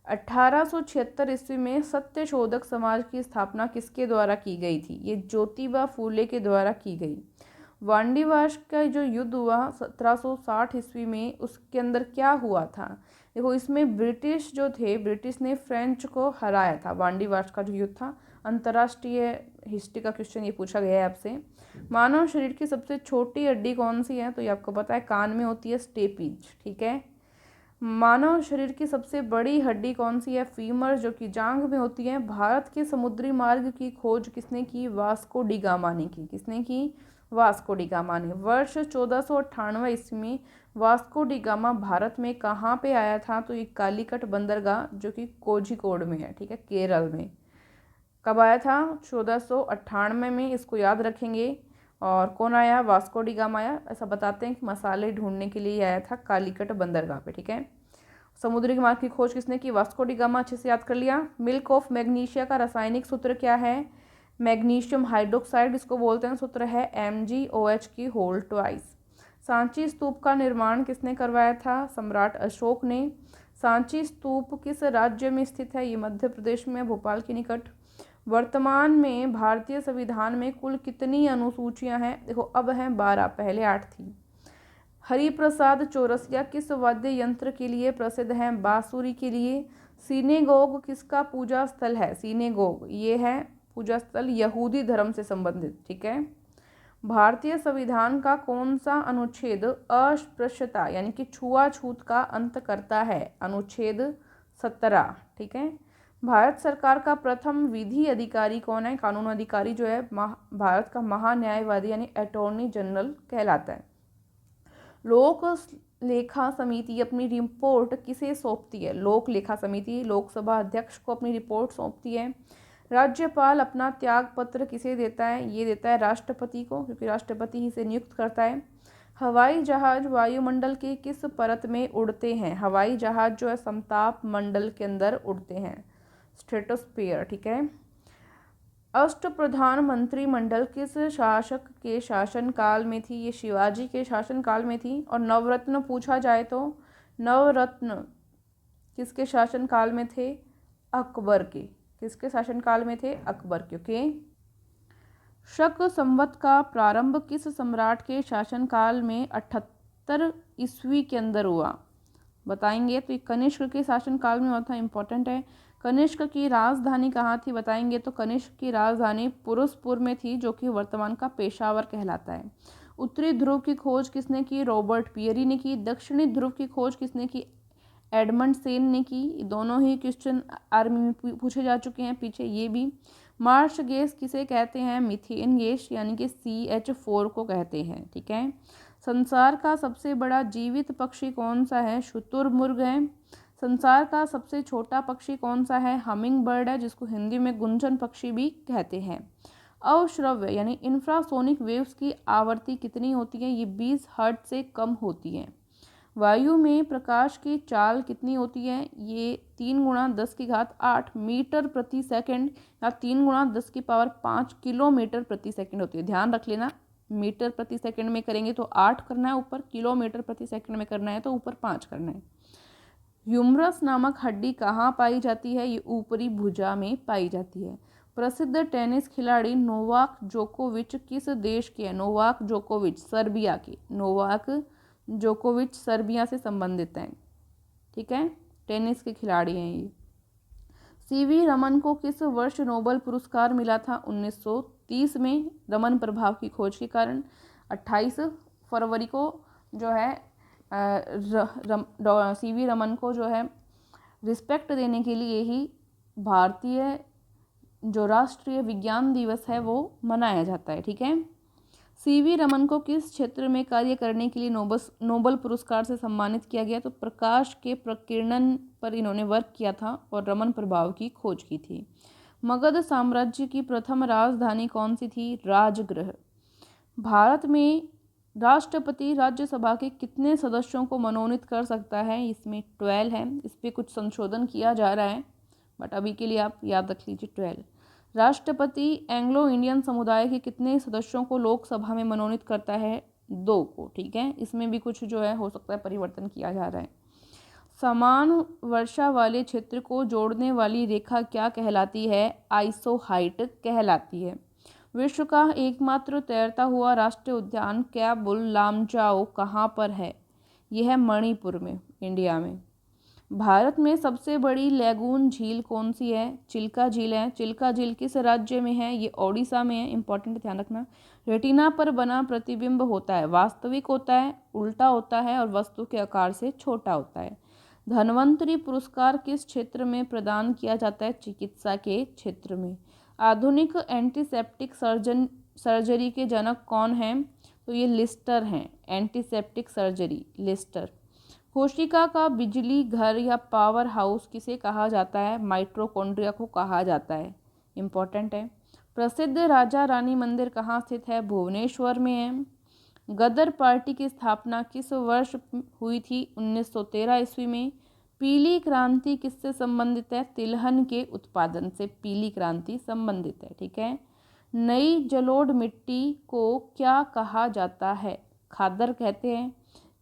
1876 ईस्वी में सत्यशोधक समाज की स्थापना किसके द्वारा की गई थी? ये ज्योतिबा फूले के द्वारा की गई। वांडीवाश का जो युद्ध हुआ 1760 ईस्वी में, उसके अंदर क्या हुआ था? देखो इसमें ब्रिटिश जो थे, ब्रिटिश ने फ्रेंच को हराया था। वांडीवाश का जो युद्ध था, अंतर्राष्ट्रीय हिस्ट्री का क्वेश्चन ये पूछा गया है आपसे। मानव शरीर की सबसे छोटी हड्डी कौन सी है? तो ये आपको पता है, कान में होती है स्टेपीज। ठीक है। मानव शरीर की सबसे बड़ी हड्डी कौन सी है? फीमर, जो कि जांघ में होती है। भारत के समुद्री मार्ग की खोज किसने की? वास्को डी गामा ने की। किसने की? वास्को डी गामा ने। वर्ष 1498 ईस्वी में वास्को डी गामा भारत में कहाँ पे आया था? तो ये कालीकट बंदरगाह, जो कि कोझिकोड में है। ठीक है, केरल में। कब आया था? 1498 में, इसको याद रखेंगे। और कौन आया? वास्को डी गामा आया। ऐसा बताते हैं कि मसाले ढूंढने के लिए आया था कालीकट बंदरगाह पे। ठीक है, समुद्री मार्ग की खोज किसने की? Vasco D gamma. अच्छे से याद कर लिया। मिल्क ऑफ मैग्नीशिया का रासायनिक सूत्र क्या है? मैग्नीशियम हाइड्रोक्साइड, इसको बोलते हैं। सूत्र है MgOH की होल ट्वाइस। सांची स्तूप का निर्माण किसने करवाया था? सम्राट अशोक ने। सांची स्तूप किस राज्य में स्थित है? ये मध्य प्रदेश में, भोपाल के निकट। वर्तमान में भारतीय संविधान में कुल कितनी अनुसूचियां हैं? देखो अब हैं 12, पहले 8 थी। हरिप्रसाद चौरसिया किस वाद्य यंत्र के लिए प्रसिद्ध हैं? बांसुरी के लिए। सिनेगोग किसका पूजा स्थल है? सिनेगोग ये है पूजा स्थल यहूदी धर्म से संबंधित। ठीक है। भारतीय संविधान का कौन सा अनुच्छेद अस्पृश्यता यानी कि छुआछूत का अंत करता है? अनुच्छेद 17। ठीक है। भारत सरकार का प्रथम विधि अधिकारी कौन है? कानून अधिकारी जो है भारत का महान्यायवादी यानी अटॉर्नी जनरल कहलाता है। लोक लेखा समिति अपनी रिपोर्ट किसे सौंपती है? लोक लेखा समिति लोकसभा अध्यक्ष को अपनी रिपोर्ट सौंपती है। राज्यपाल अपना त्याग पत्र किसे देता है? ये देता है राष्ट्रपति को, क्योंकि राष्ट्रपति ही से नियुक्त करता है। हवाई जहाज वायुमंडल के किस परत में उड़ते हैं? हवाई जहाज जो है समताप मंडल के अंदर उड़ते हैं, स्ट्रेटोस्फीयर। ठीक है। अष्टप्रधान मंत्रिमंडल किस शासक के शासनकाल में थी? ये शिवाजी के शासनकाल में थी। और नवरत्न पूछा जाए तो नवरत्न किसके शासनकाल में थे? अकबर के। किसके शासनकाल में थे? अकबर। क्योंकि शक संवत का प्रारंभ किस सम्राट के शासनकाल में 78 ईस्वी के अंदर हुआ? बताएंगे तो कनिष्क के शासनकाल में हुआ था। इंपॉर्टेंट है। कनिष्क की राजधानी कहाँ थी? बताएंगे तो कनिष्क की राजधानी पुरुषपुर में थी, जो कि वर्तमान का पेशावर कहलाता है। उत्तरी ध्रुव की खोज किसने की? रॉबर्ट पियरी ने की। दक्षिणी ध्रुव की खोज किसने की? एडमंड सेन ने की। दोनों ही क्वेश्चन आर्मी में पूछे जा चुके हैं पीछे, ये भी। मार्श गैस किसे कहते हैं? मीथेन गैस यानी कि CH4 को कहते हैं। ठीक है। संसार का सबसे बड़ा जीवित पक्षी कौन सा है? शुतुरमुर्ग है। संसार का सबसे छोटा पक्षी कौन सा है? हमिंग बर्ड है, जिसको हिंदी में गुंजन पक्षी भी कहते हैं। अश्रव्य यानी इंफ्रासोनिक वेव्स की आवृत्ति कितनी होती है, ये 20 हर्ट्ज से कम होती है। वायु में प्रकाश की चाल कितनी होती है, ये 3 × 10⁸ मीटर प्रति सेकंड या 3 × 10⁵ किलोमीटर प्रति सेकंड होती है। ध्यान रख लेना, मीटर प्रति सेकंड में करेंगे तो 8 करना है ऊपर, किलोमीटर प्रति सेकंड में करना है तो ऊपर 5 करना है। ह्यूमरस नामक हड्डी कहाँ पाई जाती है, ये ऊपरी भुजा में पाई जाती है। प्रसिद्ध टेनिस खिलाड़ी नोवाक जोकोविच किस देश के हैं, नोवाक जोकोविच सर्बिया के, नोवाक जोकोविच सर्बिया से संबंधित हैं, ठीक है, टेनिस के खिलाड़ी हैं ये। सीवी रमन को किस वर्ष नोबेल पुरस्कार मिला था, 1930 में, रमन प्रभाव की खोज के कारण। 28 फरवरी को जो है सीवी रमन को जो है रिस्पेक्ट देने के लिए ही भारतीय जो राष्ट्रीय विज्ञान दिवस है वो मनाया जाता है, ठीक है। सीवी रमन को किस क्षेत्र में कार्य करने के लिए नोबेल पुरस्कार से सम्मानित किया गया, तो प्रकाश के प्रकीर्णन पर इन्होंने वर्क किया था और रमन प्रभाव की खोज की थी। मगध साम्राज्य की प्रथम राजधानी कौन सी थी, राजगृह। भारत में राष्ट्रपति राज्यसभा के कितने सदस्यों को मनोनीत कर सकता है, इसमें 12 है। इस पर कुछ संशोधन किया जा रहा है बट अभी के लिए आप याद रख लीजिए 12। राष्ट्रपति एंग्लो इंडियन समुदाय के कितने सदस्यों को लोकसभा में मनोनीत करता है, 2 को, ठीक है। इसमें भी कुछ जो है हो सकता है परिवर्तन किया जा रहा है। समान वर्षा वाले क्षेत्र को जोड़ने वाली रेखा क्या कहलाती है, आइसोहाइट कहलाती है। विश्व का एकमात्र तैरता हुआ राष्ट्रीय उद्यान कैबुल लामजाओ कहाँ पर है, यह है मणिपुर में, इंडिया में। भारत में सबसे बड़ी लैगून झील कौन सी है, चिल्का झील है। चिल्का झील किस राज्य में है, ये ओडिशा में है, इंपॉर्टेंट ध्यान रखना। रेटिना पर बना प्रतिबिंब होता है, वास्तविक होता है, उल्टा होता है और वस्तु के आकार से छोटा होता है। धन्वंतरि पुरस्कार किस क्षेत्र में प्रदान किया जाता है, चिकित्सा के क्षेत्र में। आधुनिक एंटीसेप्टिक सर्जरी के जनक कौन हैं, तो ये लिस्टर हैं, एंटीसेप्टिक सर्जरी लिस्टर। कोशिका का बिजली घर या पावर हाउस किसे कहा जाता है, माइटोकॉन्ड्रिया को कहा जाता है, इंपॉर्टेंट है। प्रसिद्ध राजा रानी मंदिर कहाँ स्थित है, भुवनेश्वर में है। गदर पार्टी की स्थापना किस वर्ष हुई थी, 1913 ईस्वी में। पीली क्रांति किससे संबंधित है, तिलहन के उत्पादन से पीली क्रांति संबंधित है, ठीक है। नई जलोढ़ मिट्टी को क्या कहा जाता है, खादर कहते हैं।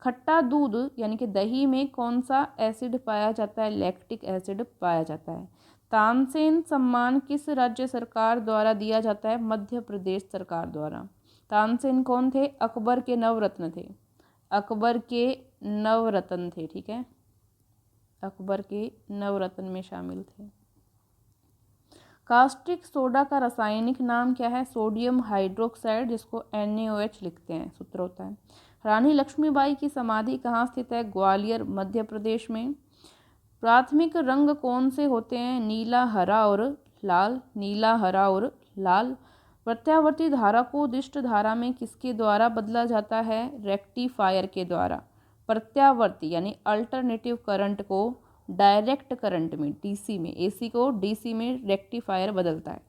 खट्टा दूध यानी कि दही में कौन सा एसिड पाया जाता है, लैक्टिक एसिड पाया जाता है। तानसेन सम्मान किस राज्य सरकार द्वारा दिया जाता है, मध्य प्रदेश सरकार द्वारा। तानसेन कौन थे, अकबर के नवरत्न थे, अकबर के नवरत्न थे, ठीक है, अकबर के नवरत्न में शामिल थे। कास्टिक सोडा का रासायनिक नाम क्या है, सोडियम हाइड्रोक्साइड, जिसको NaOH लिखते हैं, सूत्र होता है। रानी लक्ष्मीबाई की समाधि कहाँ स्थित है, ग्वालियर मध्य प्रदेश में। प्राथमिक रंग कौन से होते हैं, नीला, हरा और लाल, नीला, हरा और लाल। प्रत्यावर्ती धारा को दिष्ट धारा में किसके द्वारा बदला जाता है, रेक्टिफायर के द्वारा। प्रत्यावर्ती यानी अल्टरनेटिव करंट को डायरेक्ट करंट में, DC में, AC को DC में रेक्टिफायर बदलता है।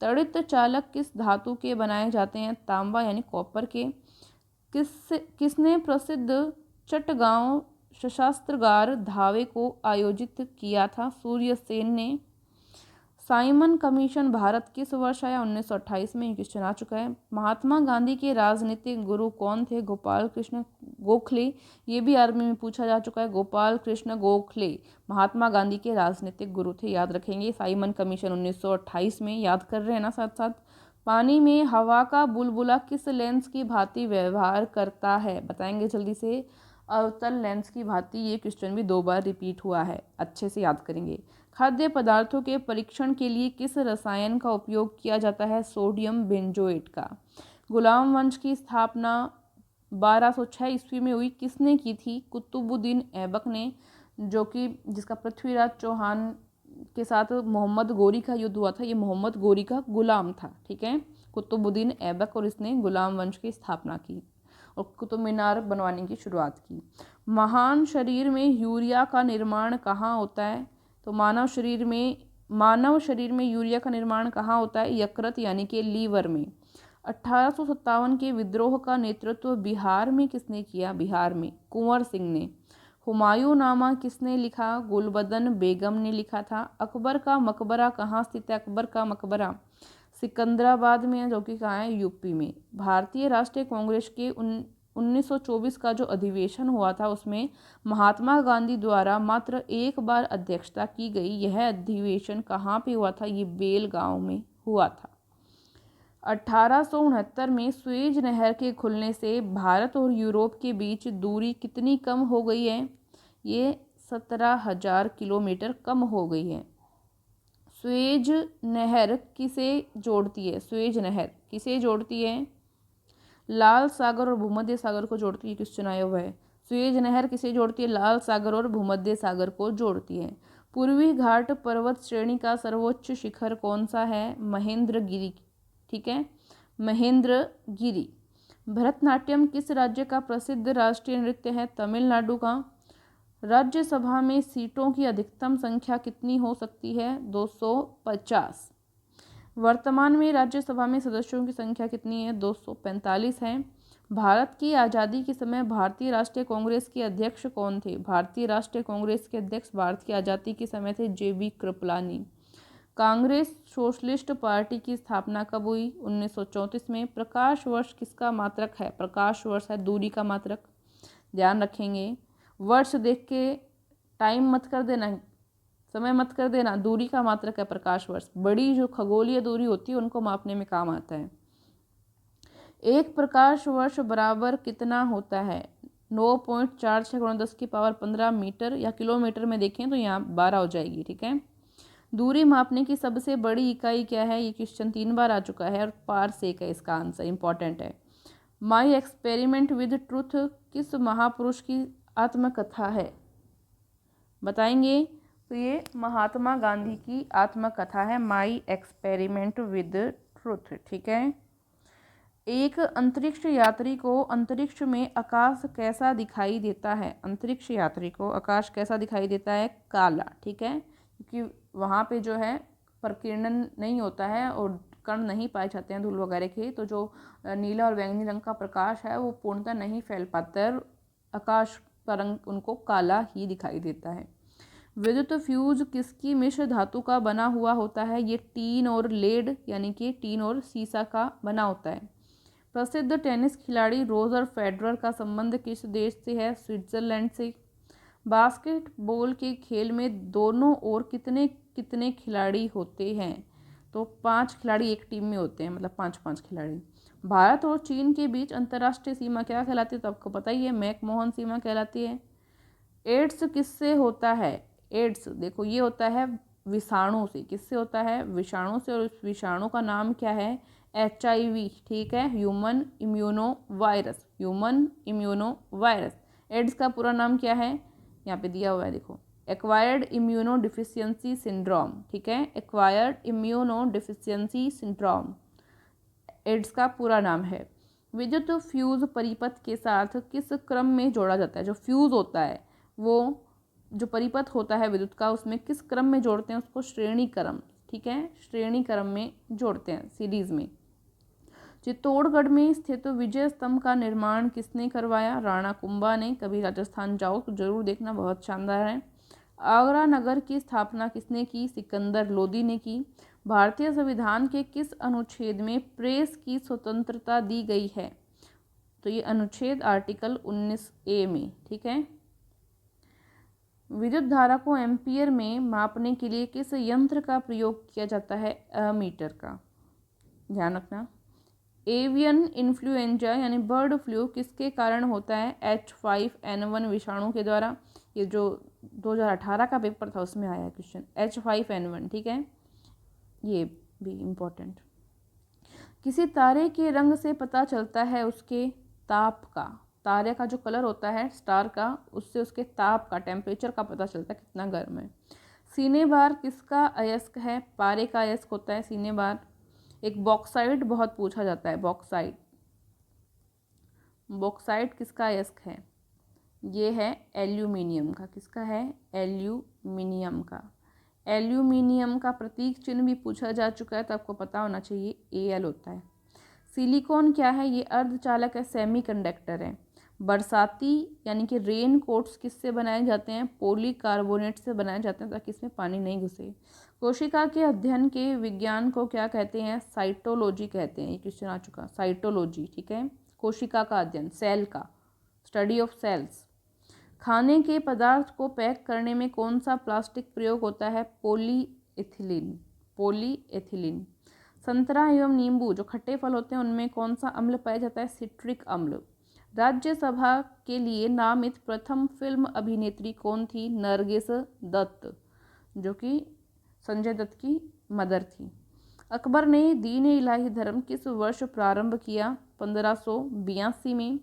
तड़ित चालक किस धातु के बनाए जाते हैं, तांबा यानी कॉपर के। किसने प्रसिद्ध चटगांव सशस्त्रागार धावे को आयोजित किया था, सूर्यसेन ने। साइमन कमीशन भारत किस वर्ष आया, 1928 में, क्वेश्चन आ चुका है। महात्मा गांधी के राजनीतिक गुरु कौन थे, गोपाल कृष्ण गोखले, ये भी आर्मी में पूछा जा चुका है, गोपाल कृष्ण गोखले महात्मा गांधी के राजनीतिक गुरु थे, याद रखेंगे। साइमन कमीशन 1928 में, याद कर रहे हैं ना साथ साथ। पानी में हवा का बुलबुला किस लेंस की भांति व्यवहार करता है, बताएंगे जल्दी से, अवतल लेंस की भांति। ये क्वेश्चन भी 2 बार रिपीट हुआ है, अच्छे से याद करेंगे। खाद्य पदार्थों के परीक्षण के लिए किस रसायन का उपयोग किया जाता है, सोडियम बेंजोएट का। गुलाम वंश की स्थापना 1206 ईस्वी में हुई, किसने की थी, कुतुबुद्दीन ऐबक ने, जो कि जिसका पृथ्वीराज चौहान के साथ मोहम्मद गोरी का युद्ध हुआ था, ये मोहम्मद गोरी का गुलाम था, ठीक है, कुतुबुद्दीन ऐबक, और इसने गुलाम वंश की स्थापना की और कुतुब मीनार बनवाने की शुरुआत की। महान शरीर में यूरिया का निर्माण कहाँ होता है, तो मानव शरीर में मानव शरीर में यूरिया का निर्माण कहाँ होता है? यकृत यानी कि लीवर में। 1857 के विद्रोह का नेतृत्व बिहार में किसने किया? बिहार में कुंवर सिंह ने। हुमायूं नामा किसने लिखा? गुलबदन बेगम ने लिखा था। अकबर का मकबरा कहाँ स्थित है? अकबर का मकबरा सिकंदराबाद में है, जो कि कहाँ है? यूपी में। भारतीय राष्ट्रीय कांग्रेस के 1924 का जो अधिवेशन हुआ था उसमें महात्मा गांधी द्वारा मात्र एक बार अध्यक्षता की गई। यह अधिवेशन कहाँ पे हुआ था? ये बेलगांव में हुआ था। 1869 में सुएज नहर के खुलने से भारत और यूरोप के बीच दूरी कितनी कम हो गई है? ये 17,000 किलोमीटर कम हो गई है। सुएज नहर किसे जोड़ती है? सुएज नहर किसे जोड़ती है? लाल सागर और भूमध्य सागर को जोड़ती है। क्वेश्चन आया हुआ है। सुएज नहर किसे जोड़ती है? लाल सागर और भूमध्य सागर को जोड़ती है। पूर्वी घाट पर्वत श्रेणी का सर्वोच्च शिखर कौन सा है? महेंद्रगिरी। ठीक है, महेंद्रगिरी। भरतनाट्यम किस राज्य का प्रसिद्ध राष्ट्रीय नृत्य है? तमिलनाडु का। राज्यसभा में सीटों की अधिकतम संख्या कितनी हो सकती है? 250। वर्तमान में राज्यसभा में सदस्यों की संख्या कितनी है? 245 है। भारत की आज़ादी के समय भारतीय राष्ट्रीय कांग्रेस के अध्यक्ष कौन थे? भारतीय राष्ट्रीय कांग्रेस के अध्यक्ष भारत की आज़ादी के समय थे JB Kripalani. Congress socialist party की स्थापना कब हुई? 1934 में। प्रकाश वर्ष किसका मात्रक है? प्रकाश वर्ष है दूरी का मात्रक। ध्यान रखेंगे, वर्ष देख के टाइम मत कर देना, समय मत कर देना। दूरी का मात्रक है प्रकाश वर्ष। बड़ी जो खगोलीय दूरी होती है उनको मापने में काम आता है। एक प्रकाश वर्ष बराबर कितना होता है? 9.46 × 10⁻15 मीटर, या किलोमीटर में देखें तो यहाँ 12 हो जाएगी। ठीक है, दूरी मापने की सबसे बड़ी इकाई क्या है? ये क्वेश्चन 3 बार आ चुका है और पारसेक है इसका आंसर, इंपॉर्टेंट है। माई एक्सपेरिमेंट विद ट्रूथ किस महापुरुष की आत्मकथा है? बताएंगे। तो ये महात्मा गांधी की आत्मकथा है, माई एक्सपेरिमेंट विद ट्रूथ। ठीक है, एक अंतरिक्ष यात्री को अंतरिक्ष में आकाश कैसा दिखाई देता है? अंतरिक्ष यात्री को आकाश कैसा दिखाई देता है? काला। ठीक है, क्योंकि वहाँ पे जो है प्रकीर्णन नहीं होता है और कण नहीं पाए जाते हैं धूल वगैरह के, तो जो नीला और बैंगनी रंग का प्रकाश है वो पूर्णतः नहीं फैल पाता है, आकाश का रंग उनको काला ही दिखाई देता है। विद्युत फ्यूज किसकी मिश्र धातु का बना हुआ होता है? ये टीन और लेड यानी कि टीन और सीसा का बना होता है। प्रसिद्ध टेनिस खिलाड़ी रोजर फेडरर का संबंध किस देश से है? स्विट्जरलैंड से। बास्केटबॉल के खेल में दोनों ओर कितने कितने खिलाड़ी होते हैं? तो 5 खिलाड़ी एक टीम में होते हैं, मतलब 5-5 खिलाड़ी। भारत और चीन के बीच अंतर्राष्ट्रीय सीमा क्या कहलाती है? तो आपको पता ही है, मैकमोहन सीमा कहलाती है। एड्स किससे होता है? एड्स देखो ये होता है विषाणु से। किससे होता है? विषाणु से, और उस विषाणु का नाम क्या है? HIV। ठीक है, human immuno virus. Human immuno virus. AIDS का पूरा नाम क्या है? यहाँ पे दिया हुआ है, देखो, एक्वायर्ड इम्यूनो डिफिशियंसी सिंड्रोम। ठीक है, acquired immuno deficiency syndrome AIDS का पूरा नाम है। विद्युत फ्यूज परिपथ के साथ किस क्रम में जोड़ा जाता है? जो फ्यूज होता है वो जो परिपथ होता है विद्युत का, उसमें किस क्रम में जोड़ते हैं? उसको श्रेणी क्रम। ठीक है, श्रेणी क्रम में जोड़ते हैं, सीरीज में। चित्तौड़गढ़ में स्थित विजय स्तंभ का निर्माण किसने करवाया? राणा कुंभा ने। कभी राजस्थान जाओ तो जरूर देखना, बहुत शानदार है। आगरा नगर की स्थापना किसने की? सिकंदर लोदी ने की। भारतीय संविधान के किस अनुच्छेद में प्रेस की स्वतंत्रता दी गई है? तो ये अनुच्छेद आर्टिकल 19A में। ठीक है, विद्युत धारा को एम्पियर में मापने के लिए किस यंत्र का प्रयोग किया जाता है? अमीटर का। ध्यान रखना। एवियन इन्फ्लुएंजा यानी बर्ड फ्लू किसके कारण होता है? H5N1 विषाणु के द्वारा। ये जो 2018 का पेपर था उसमें आया क्वेश्चन, H5N1। ठीक है, ये भी इम्पोर्टेंट। किसी तारे के रंग से पता चलता है उसके ताप का। तारे का जो कलर होता है स्टार का, उससे उसके ताप का, टेम्परेचर का पता चलता है कितना गर्म है। सीने बार किसका अयस्क है? पारे का अयस्क होता है सीने बार। एक बॉक्साइट बहुत पूछा जाता है, बॉक्साइट। बॉक्साइट किसका अयस्क है? ये है एल्यूमिनियम का। किसका है? एल्यूमिनियम का। एल्यूमिनियम का प्रतीक चिन्ह भी पूछा जा चुका है, तो आपको पता होना चाहिए Al होता है। सिलिकॉन क्या है? ये अर्धचालक है, सेमीकंडक्टर है। बरसाती यानी कि रेन कोट्स किससे बनाए जाते हैं? पॉलीकार्बोनेट से बनाए जाते हैं, ताकि इसमें पानी नहीं घुसे। कोशिका के अध्ययन के विज्ञान को क्या कहते हैं? साइटोलॉजी कहते हैं। ये क्वेश्चन आ चुका, साइटोलॉजी, ठीक है। कोशिका का अध्ययन, सेल का, स्टडी ऑफ सेल्स। खाने के पदार्थ को पैक करने में कौन सा प्लास्टिक प्रयोग होता है? Polyethylene, polyethylene. संतरा एवं नींबू जो खट्टे फल होते हैं, उनमें कौन सा अम्ल पाया जाता है? सिट्रिक अम्ल। राज्यसभा के लिए नामित प्रथम फिल्म अभिनेत्री कौन थी? नरगिस दत्त, जो कि संजय दत्त की मदर थी। अकबर ने दीन इलाही धर्म किस वर्ष प्रारंभ किया? 1582 में।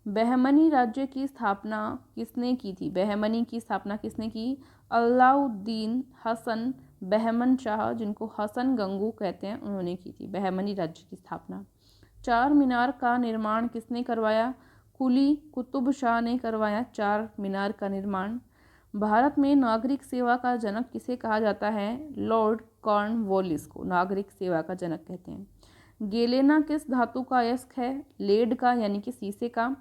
बहमनी राज्य की स्थापना किसने की थी? बहमनी की स्थापना किसने की? अलाउद्दीन हसन बहमन शाह, जिनको हसन गंगू कहते हैं, उन्होंने की थी बहमनी राज्य की स्थापना। चार मीनार का निर्माण किसने करवाया? कुली कुतुब शाह ने करवाया चार मीनार का निर्माण। भारत में नागरिक सेवा का जनक किसे कहा जाता है? लॉर्ड कॉर्नवालिस को नागरिक सेवा का जनक कहते हैं। गेलेना किस धातु का अयस्क है? लेड का, यानी कि शीशे का।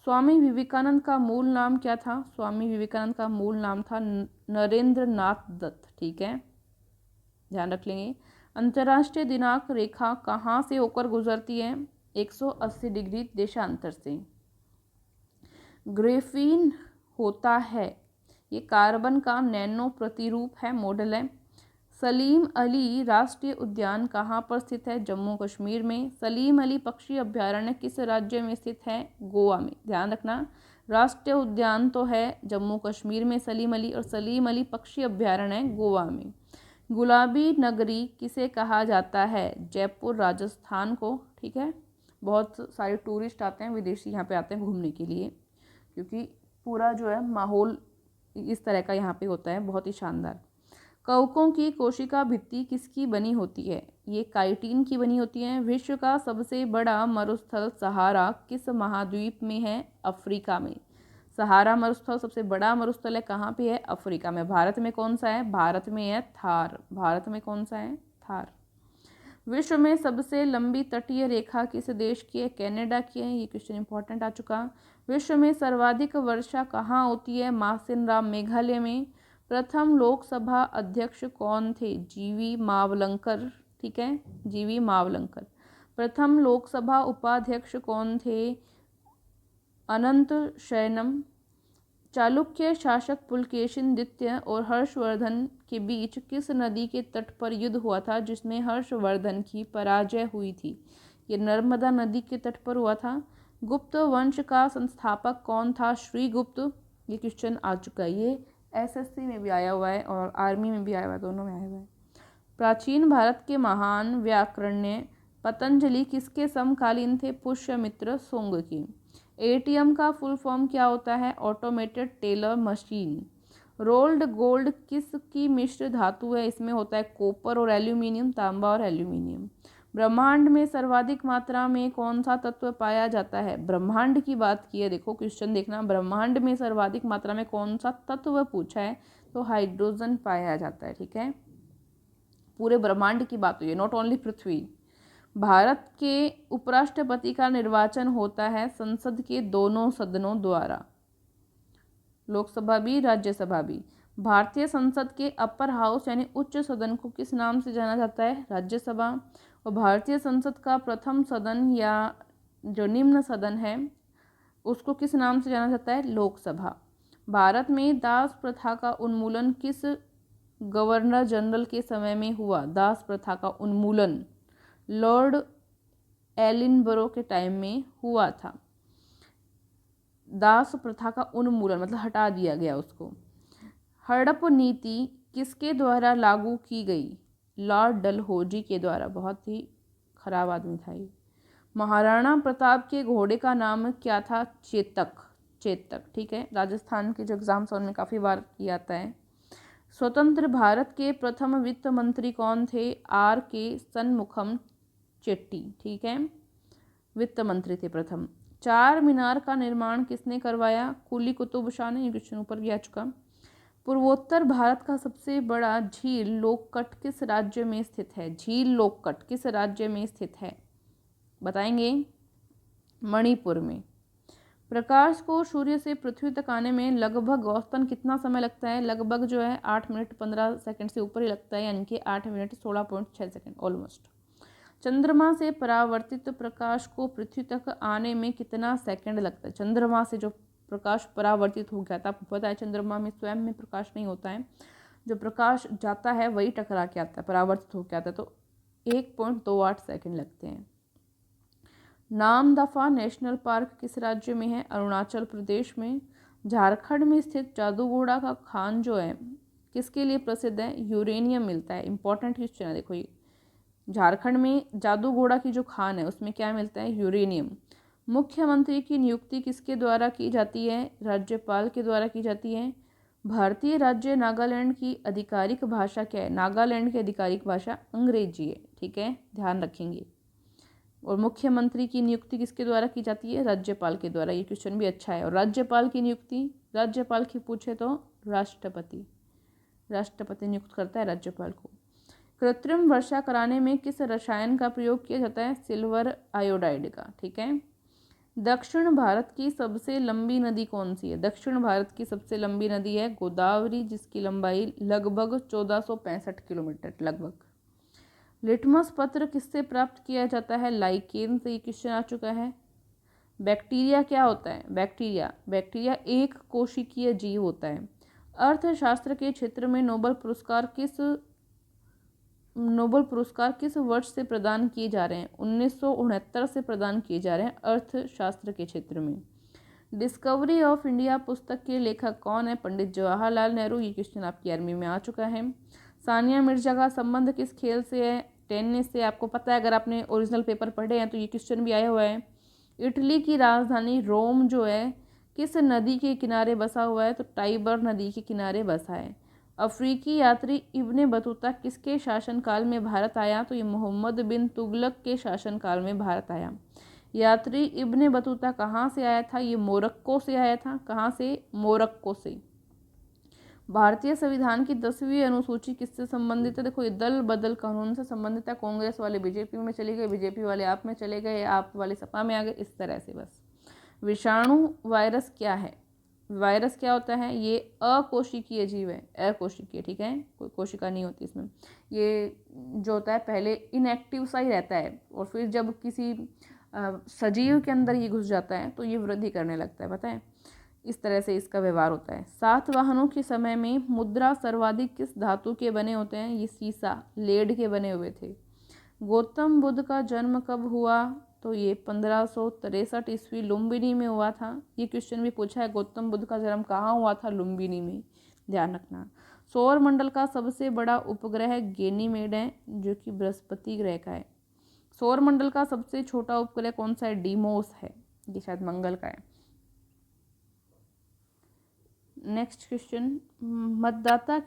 स्वामी विवेकानंद का मूल नाम क्या था? स्वामी विवेकानंद का मूल नाम था नरेंद्र नाथ दत्त, ठीक है, ध्यान रख लेंगे। अंतर्राष्ट्रीय दिनांक रेखा कहाँ से होकर गुजरती है? 180 डिग्री देशांतर से। ग्रेफीन होता है, ये कार्बन का नैनो प्रतिरूप है, मॉडल है। सलीम अली राष्ट्रीय उद्यान कहाँ पर स्थित है? जम्मू कश्मीर में। सलीम अली पक्षी अभ्यारण्य किस राज्य में स्थित है? गोवा में। ध्यान रखना, राष्ट्रीय उद्यान तो है जम्मू कश्मीर में सलीम अली, और सलीम अली पक्षी अभ्यारण्य है गोवा में। गुलाबी नगरी किसे कहा जाता है? जयपुर, राजस्थान को, ठीक है। बहुत सारे टूरिस्ट आते हैं, विदेशी यहाँ पे आते हैं घूमने के लिए, क्योंकि पूरा जो है माहौल इस तरह का यहाँ पे होता है, बहुत ही शानदार। कवकों की कोशिका भित्ति किसकी बनी होती है? ये काइटिन की बनी होती है। विश्व का सबसे बड़ा मरुस्थल सहारा किस महाद्वीप में है? अफ्रीका में। सहारा मरुस्थल सबसे बड़ा मरुस्थल है, कहाँ पे है? अफ्रीका में। भारत में कौन सा है? भारत में है थार। भारत में कौन सा है? थार। विश्व में सबसे लंबी तटीय रेखा किस देश की है? कनाडा की है। ये क्वेश्चन इंपॉर्टेंट आ चुका। विश्व में सर्वाधिक वर्षा कहाँ होती है? मासिनराम, मेघालय में। प्रथम लोकसभा अध्यक्ष कौन थे? जीवी मावलंकर, ठीक है, जीवी मावलंकर। प्रथम लोकसभा उपाध्यक्ष कौन थे? अनंत शयनम। चालुक्य शासक पुलकेशिन द्वितीय और हर्षवर्धन के बीच किस नदी के तट पर युद्ध हुआ था, जिसमें हर्षवर्धन की पराजय हुई थी? ये नर्मदा नदी के तट पर हुआ था। गुप्त वंश का संस्थापक कौन था? श्रीगुप्त। ये क्वेश्चन आ चुका है, ये एसएससी में भी आया हुआ है और आर्मी में भी आया हुआ है, दोनों में आया हुआ है। प्राचीन भारत के महान व्याकरणज्ञ पतंजलि किसके समकालीन थे? पुष्यमित्र सुंग की। एटीएम का फुल फॉर्म क्या होता है? Automated teller machine. Rolled gold किसकी मिश्र धातु है? इसमें होता है कॉपर और एल्यूमिनियम, तांबा और एल्यूमिनियम। ब्रह्मांड में सर्वाधिक मात्रा में कौन सा तत्व पाया जाता है? ब्रह्मांड की बात की है, देखो क्वेश्चन देखना, ब्रह्मांड में सर्वाधिक मात्रा में कौन सा तत्व पूछा है, तो हाइड्रोजन पाया जाता है, ठीक है। पूरे ब्रह्मांड की बात हुई है, नॉट ओनली पृथ्वी। भारत के उपराष्ट्रपति का निर्वाचन होता है संसद के दोनों सदनों द्वारा, लोकसभा भी राज्यसभा भी। भारतीय संसद के अपर हाउस यानी उच्च सदन को किस नाम से जाना जाता है? राज्यसभा। और भारतीय संसद का प्रथम सदन या जो निम्न सदन है उसको किस नाम से जाना जाता है? लोकसभा। भारत में दास प्रथा का उन्मूलन किस गवर्नर जनरल के समय में हुआ? दास प्रथा का उन्मूलन लॉर्ड एलिनबरो के टाइम में हुआ था। दास प्रथा का उन्मूलन मतलब हटा दिया गया उसको। हड़प नीति किसके द्वारा लागू की गई? लॉर्ड डलहौजी के द्वारा, बहुत ही खराब आदमी था ये। महाराणा प्रताप के घोड़े का नाम क्या था? चेतक, चेतक, ठीक है। राजस्थान के जो एग्जाम्स उनमें काफ़ी बार किया जाता है। स्वतंत्र भारत के प्रथम वित्त मंत्री कौन थे? आर के सन्मुखम चेट्टी, ठीक है, वित्त मंत्री थे प्रथम। चार मीनार का निर्माण किसने करवाया? कुली कुतुब शाह ने। ये क्वेश्चन ऊपर भी आ चुका। पूर्वोत्तर भारत का सबसे बड़ा झील लोककट किस राज्य में स्थित है? झील लोककट किस राज्य में स्थित है? बताएंगे। मणिपुर में। प्रकाश को सूर्य से पृथ्वी तक आने में लगभग औसतन कितना समय लगता है? लगभग जो है 8 मिनट 15 सेकंड से ऊपर ही लगता है, यानी कि 8 मिनट 16.6 सेकंड ऑलमोस्ट। चंद्रमा से परावर्तित प्रकाश को पृथ्वी तक आने में कितना सेकंड लगता है? चंद्रमा से जो प्रकाश परावर्तित हो गया था, आपको पता है चंद्रमा में स्वयं में प्रकाश नहीं होता है, जो प्रकाश जाता है वही टकरा के आता है, परावर्तित होकर आता है, तो 1.28 सेकंड लगते हैं। नामदफा नेशनल पार्क किस राज्य में है? अरुणाचल प्रदेश में। झारखंड में स्थित जादूगोड़ा का खान जो है किसके लिए प्रसिद्ध है? यूरेनियम मिलता है। इंपॉर्टेंट क्वेश्चन है, देखो ये झारखंड में जादूगोड़ा की जो खान है उसमें क्या मिलता है? यूरेनियम। मुख्यमंत्री की नियुक्ति किसके द्वारा की जाती है? राज्यपाल के द्वारा की जाती है। भारतीय राज्य नागालैंड की आधिकारिक भाषा क्या है? नागालैंड की आधिकारिक भाषा अंग्रेजी है, ठीक है, ध्यान रखेंगे। और मुख्यमंत्री की नियुक्ति किसके द्वारा की जाती है? राज्यपाल के द्वारा। ये क्वेश्चन भी अच्छा है। और राज्यपाल की नियुक्ति, राज्यपाल की पूछे तो राष्ट्रपति नियुक्त करता है राज्यपाल को। कृत्रिम वर्षा कराने में किस रसायन का प्रयोग किया जाता है? सिल्वर आयोडाइड का, ठीक है। दक्षिण भारत की सबसे लंबी नदी कौन सी है? दक्षिण भारत की सबसे लंबी नदी है गोदावरी, जिसकी लंबाई लगभग 1465 किलोमीटर लगभग। लिटमस पत्र किससे प्राप्त किया जाता है? लाइकेन से। ये क्वेश्चन आ चुका है। बैक्टीरिया क्या होता है? बैक्टीरिया एक कोशिकीय जीव होता है। अर्थशास्त्र के क्षेत्र में नोबेल पुरस्कार किस वर्ष से प्रदान किए जा रहे हैं? 1969 से प्रदान किए जा रहे हैं अर्थशास्त्र के क्षेत्र में। डिस्कवरी ऑफ इंडिया पुस्तक के लेखक कौन है? पंडित जवाहरलाल नेहरू। ये क्वेश्चन आपकी आर्मी में आ चुका है। सानिया मिर्जा का संबंध किस खेल से है? टेनिस से। आपको पता है, अगर आपने ओरिजिनल पेपर पढ़े हैं तो ये क्वेश्चन भी आया हुआ है। इटली की राजधानी रोम जो है किस नदी के किनारे बसा हुआ है? तो टाइबर नदी के किनारे बसा है। अफ्रीकी यात्री इब्ने बतूता किसके शासनकाल में भारत आया? तो ये मोहम्मद बिन तुगलक के शासनकाल में भारत आया। यात्री इब्ने बतूता कहाँ से आया था? ये मोरक्को से आया था। कहाँ से? मोरक्को से। भारतीय संविधान की 10वीं अनुसूची किससे संबंधित है? देखो ये दल बदल कानून से संबंधित है। कांग्रेस वाले बीजेपी में चले गए, बीजेपी वाले आप में चले गए, आप वाले सपा में आ गए, इस तरह से बस। विषाणु वायरस क्या है? वायरस क्या होता है? ये अकोशिकीय जीव है, अकोशिकीय, ठीक है, कोई कोशिका नहीं होती इसमें। ये जो होता है पहले इनएक्टिव सा ही रहता है और फिर जब किसी सजीव के अंदर ये घुस जाता है तो ये वृद्धि करने लगता है, पता है, इस तरह से इसका व्यवहार होता है। सातवाहनों के समय में मुद्रा सर्वाधिक किस धातु के बने होते हैं? ये सीसा, लेड के बने हुए थे। गौतम बुद्ध का जन्म कब हुआ? तो ये 1563 ईस्वी लुम्बिनी में हुआ था। ये क्वेश्चन भी पूछा है, गौतम बुद्ध का जन्म कहाँ हुआ था? लुम्बिनी में, ध्यान रखना। सौर मंडल का सबसे बड़ा उपग्रह गैनीमेड है, जो कि बृहस्पति ग्रह का है। सौर मंडल का सबसे छोटा उपग्रह कौन सा है? डीमोस है, ये शायद मंगल का है। नेक्स्ट क्वेश्चन, मतदान